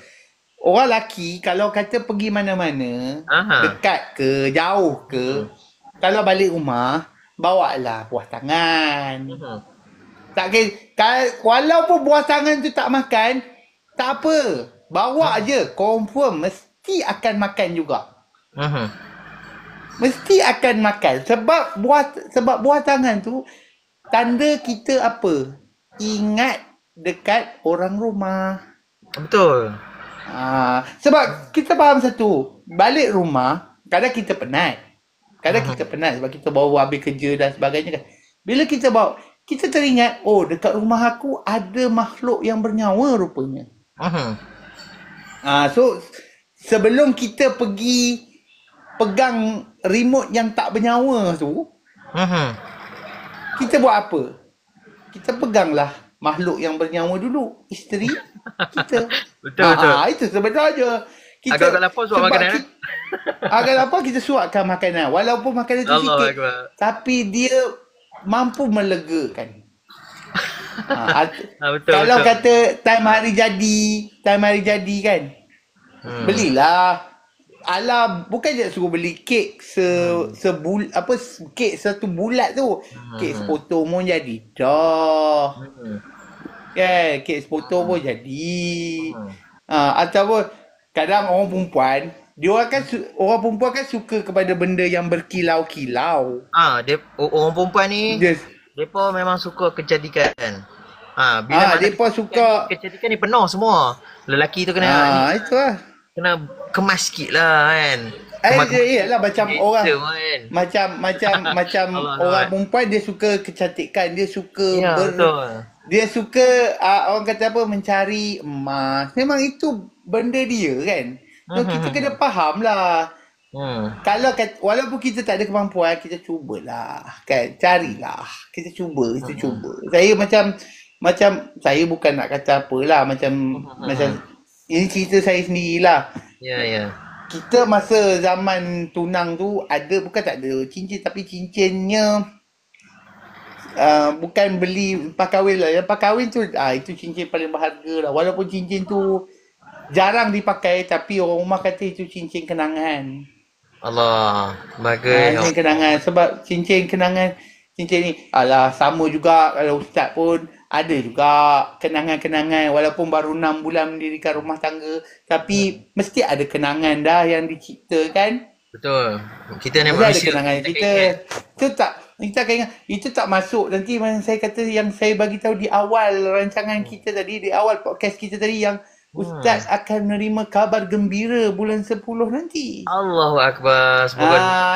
orang lelaki kalau kata pergi mana-mana, dekat ke jauh ke, kalau balik rumah bawalah buah tangan. Tak kira, walaupun buah tangan tu tak makan, tak apa, bawa je, confirm mesti akan makan juga. Mesti akan makan sebab buah tangan tu tanda kita apa? Ingat dekat orang rumah. Betul. Sebab kita faham satu, balik rumah kadang kita penat. Kita penat sebab kita baru habis kerja dan sebagainya kan. Bila kita bawa, kita teringat, dekat rumah aku ada makhluk yang bernyawa rupanya. So sebelum kita pergi pegang remote yang tak bernyawa tu, kita buat apa? Kita peganglah makhluk yang bernyawa dulu, isteri kita. Betul. Itu sebenarnya. Agak-agak lapar suap makanan. Agak lapar kita suapkan makanan. Walaupun makanan tu sikit, tapi dia mampu melegakan. Betul, kalau kata time hari jadi kan, belilah. Alah, bukan je suruh beli kek kek satu bulat tu. Kek sepotong pun jadi dah. Kan, kek sepotong pun jadi. Ataupun kadang orang perempuan, orang perempuan kan suka kepada benda yang berkilau-kilau. Orang perempuan ni depa memang suka kecantikan. Bila depa suka kecantikan ni penuh semua. Lelaki tu kena itulah. Kena kemas sikit lah kan. Iyalah macam orang kan. macam orang perempuan dia suka kecantikan, dia suka dia suka orang kata apa, mencari emas. Memang itu benda dia kan. So kita kena faham lah. Kalau walaupun kita tak ada kemampuan, kita cubalah kan, carilah. Kita cuba. Saya macam saya bukan nak kata apalah, macam ini cerita saya sendirilah. Ya. Kita masa zaman tunang tu bukan tak ada cincin, tapi cincinnya bukan beli lepas kahwin lah. Lepas kahwin tu itu cincin paling berharga lah. Walaupun cincin tu jarang dipakai, tapi orang rumah kata itu cincin kenangan. Allah, bagus. Cincin kenangan. Sebab cincin ni sama juga kalau ustaz pun ada juga kenangan-kenangan. Walaupun baru 6 bulan mendirikan rumah tangga, tapi mesti ada kenangan dah yang diciptakan. Betul. Kita ni manusia, ada kenangan kita. Kita akan ingat. Itu tak masuk nanti macam saya kata, yang saya bagi tahu di awal rancangan kita tadi, di awal podcast kita tadi, yang Ustaz akan menerima kabar gembira bulan 10 nanti. Allahu Akbar.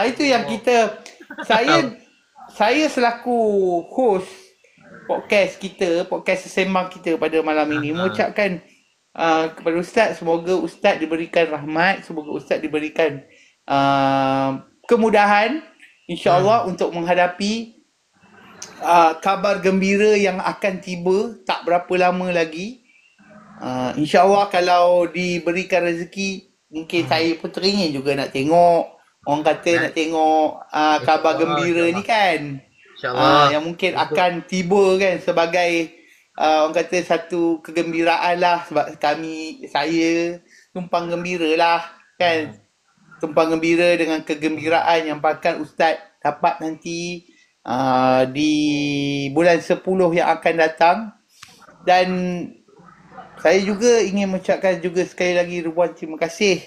Itu yang kita saya selaku host podcast sembang kita pada malam ini mengucapkan kepada Ustaz, semoga Ustaz diberikan rahmat, semoga Ustaz diberikan kemudahan insya-Allah untuk menghadapi kabar gembira yang akan tiba tak berapa lama lagi. InsyaAllah kalau diberikan rezeki, mungkin saya pun teringin juga nak tengok. Orang kata nak tengok kabar gembira ni kan, yang mungkin akan tiba kan, sebagai orang kata satu kegembiraan lah. Sebab saya tumpang gembira lah kan, tumpang gembira dengan kegembiraan yang bakal Ustaz dapat nanti di bulan 10 yang akan datang. Dan saya juga ingin mengucapkan juga sekali lagi ribuan terima kasih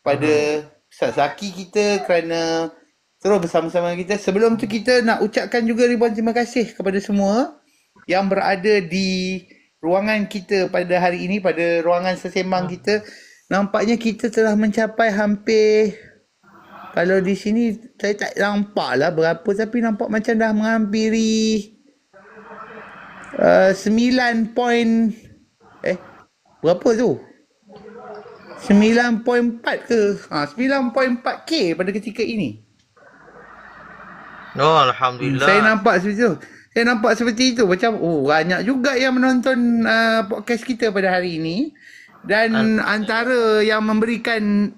pada Ustaz Zaki kita kerana terus bersama-sama kita. Sebelum tu kita nak ucapkan juga ribuan terima kasih kepada semua yang berada di ruangan kita pada hari ini, pada ruangan sesembang kita. Nampaknya kita telah mencapai hampir, kalau di sini saya tak nampak lah berapa, tapi nampak macam dah menghampiri 9 point, berapa tu? 9.4 ke? 9.4K pada ketika ini. Oh, Alhamdulillah. Saya nampak seperti itu. Macam, banyak juga yang menonton podcast kita pada hari ini. Dan antara yang memberikan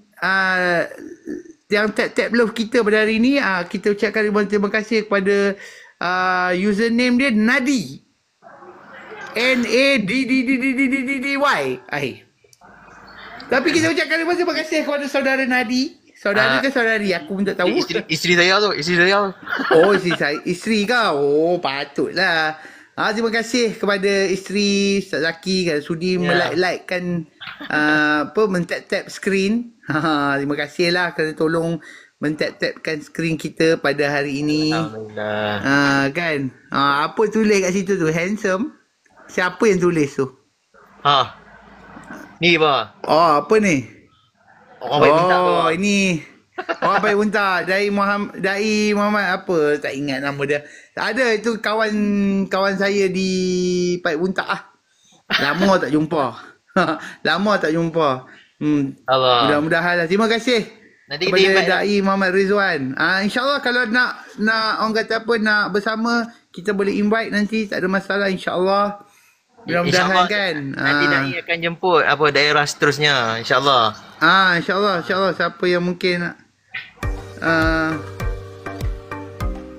yang tap-tap love kita pada hari ini, kita ucapkan ribuan terima kasih kepada username dia Nadi. N-A-D-D-D-D-D-D-D-Y. Tapi kita ucapkan terima kasih kepada saudara Nadi. Saudara ke saudari? Aku pun tak tahu. Isteri saya tu. Oh, isteri kau. Oh, patutlah. Terima kasih kepada isteri Ustaz Zaki kerana sudi like-kan men-tap-tap screen. Terima kasihlah kerana tolong men-tap-tapkan screen kita pada hari ini. Alhamdulillah. Kan? Apa tulis kat situ tu? Handsome. Siapa yang tulis tu? Ni apa? Apa ni? Orang baik minta apa? Ini orang baik unta dari Muhammad apa, tak ingat nama dia. Ada itu kawan saya di Baik Unta Lama tak jumpa. Mudah-mudahan lah. Terima kasih nanti kepada Dai Muhammad Rizwan. InsyaAllah kalau nak orang kata apa, nak bersama, kita boleh invite nanti, tak ada masalah insyaAllah. Mudah-mudahan kan. Nanti Dai akan jemput daerah seterusnya insyaAllah. InsyaAllah siapa yang mungkin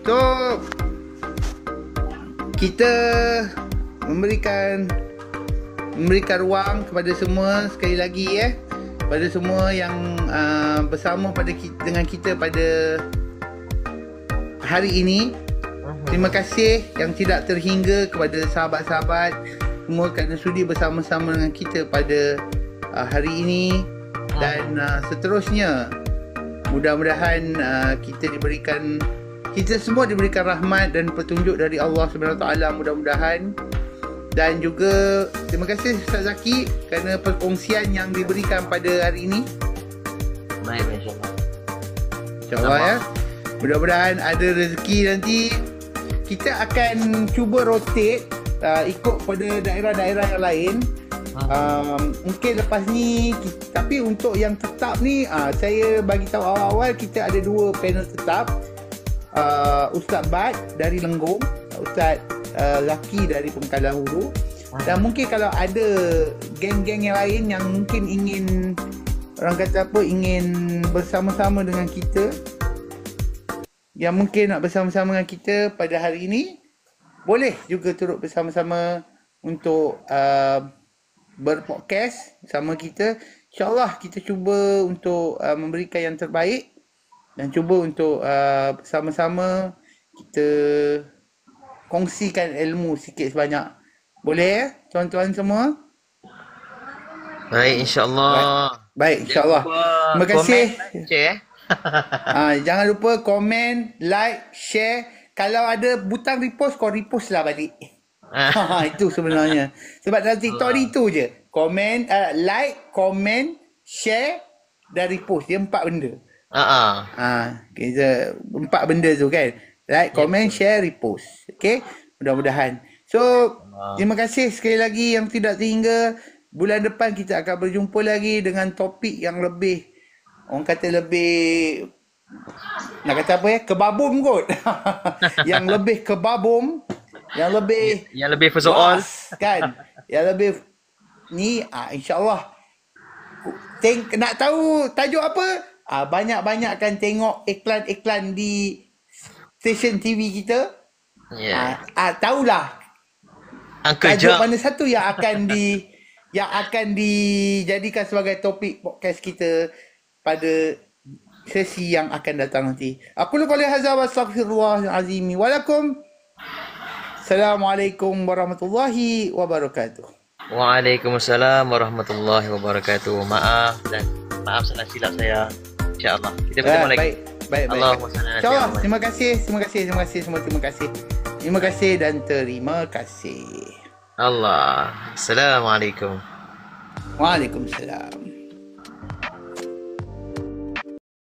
so kita memberikan ruang kepada semua sekali lagi pada semua yang bersama dengan kita pada hari ini. Terima kasih yang tidak terhingga kepada sahabat-sahabat semua kerana sudi bersama-sama dengan kita pada hari ini. Dan seterusnya mudah-mudahan kita semua diberikan rahmat dan petunjuk dari Allah SWT mudah-mudahan. Dan juga terima kasih Ustaz Zaki kerana perkongsian yang diberikan pada hari ini. Baik, insyaAllah. InsyaAllah ya. Mudah-mudahan ada rezeki nanti. Kita akan cuba rotate ikut pada daerah-daerah yang lain. Mungkin lepas ni, tapi untuk yang tetap ni, saya bagi tahu awal-awal kita ada 2 panel tetap. Ustaz Bad dari Lenggong, Ustaz Zaki dari Pengkalan Hulu. Dan mungkin kalau ada geng-geng yang lain yang mungkin ingin bersama-sama dengan kita, yang mungkin nak bersama-sama dengan kita pada hari ini, boleh juga turut bersama-sama untuk berpodcast sama kita. InsyaAllah kita cuba untuk memberikan yang terbaik dan cuba untuk bersama-sama kita kongsikan ilmu sikit sebanyak. Boleh tuan-tuan semua? Baik, insyaAllah. Baik, insyaAllah. Terima kasih. Share. Jangan lupa komen, like, share. Kalau ada butang repost, kau repost lah balik. Itu sebenarnya. Sebab dalam TikTok ni itu je. Komen, like, komen, share dan repost. Dia 4 benda. Kita 4 benda tu kan. Like, komen, share, repost. Okay? Mudah-mudahan. So, terima kasih sekali lagi yang tidak terhingga. Bulan depan kita akan berjumpa lagi dengan topik yang lebih, orang kata lebih, nak kata apa kebabum kot. Yang lebih kebabum, yang lebih persoal kan, yang lebih ni insyaAllah. Nak tahu tajuk apa, banyak-banyakkan tengok iklan-iklan di stesen TV kita. Tahulah tajuk mana satu yang akan dijadikan sebagai topik podcast kita pada sesi yang akan datang nanti. Aku lupa lihat hazar wa astaghfirullahalazim. Walakum Assalamualaikum warahmatullahi wabarakatuh. Waalaikumsalam warahmatullahi wabarakatuh. Maaf salah silap saya. InsyaAllah. Kita bertemu lagi. Baik. InsyaAllah. Terima kasih semua. Terima kasih dan terima kasih. Allah. Assalamualaikum. Waalaikumsalam.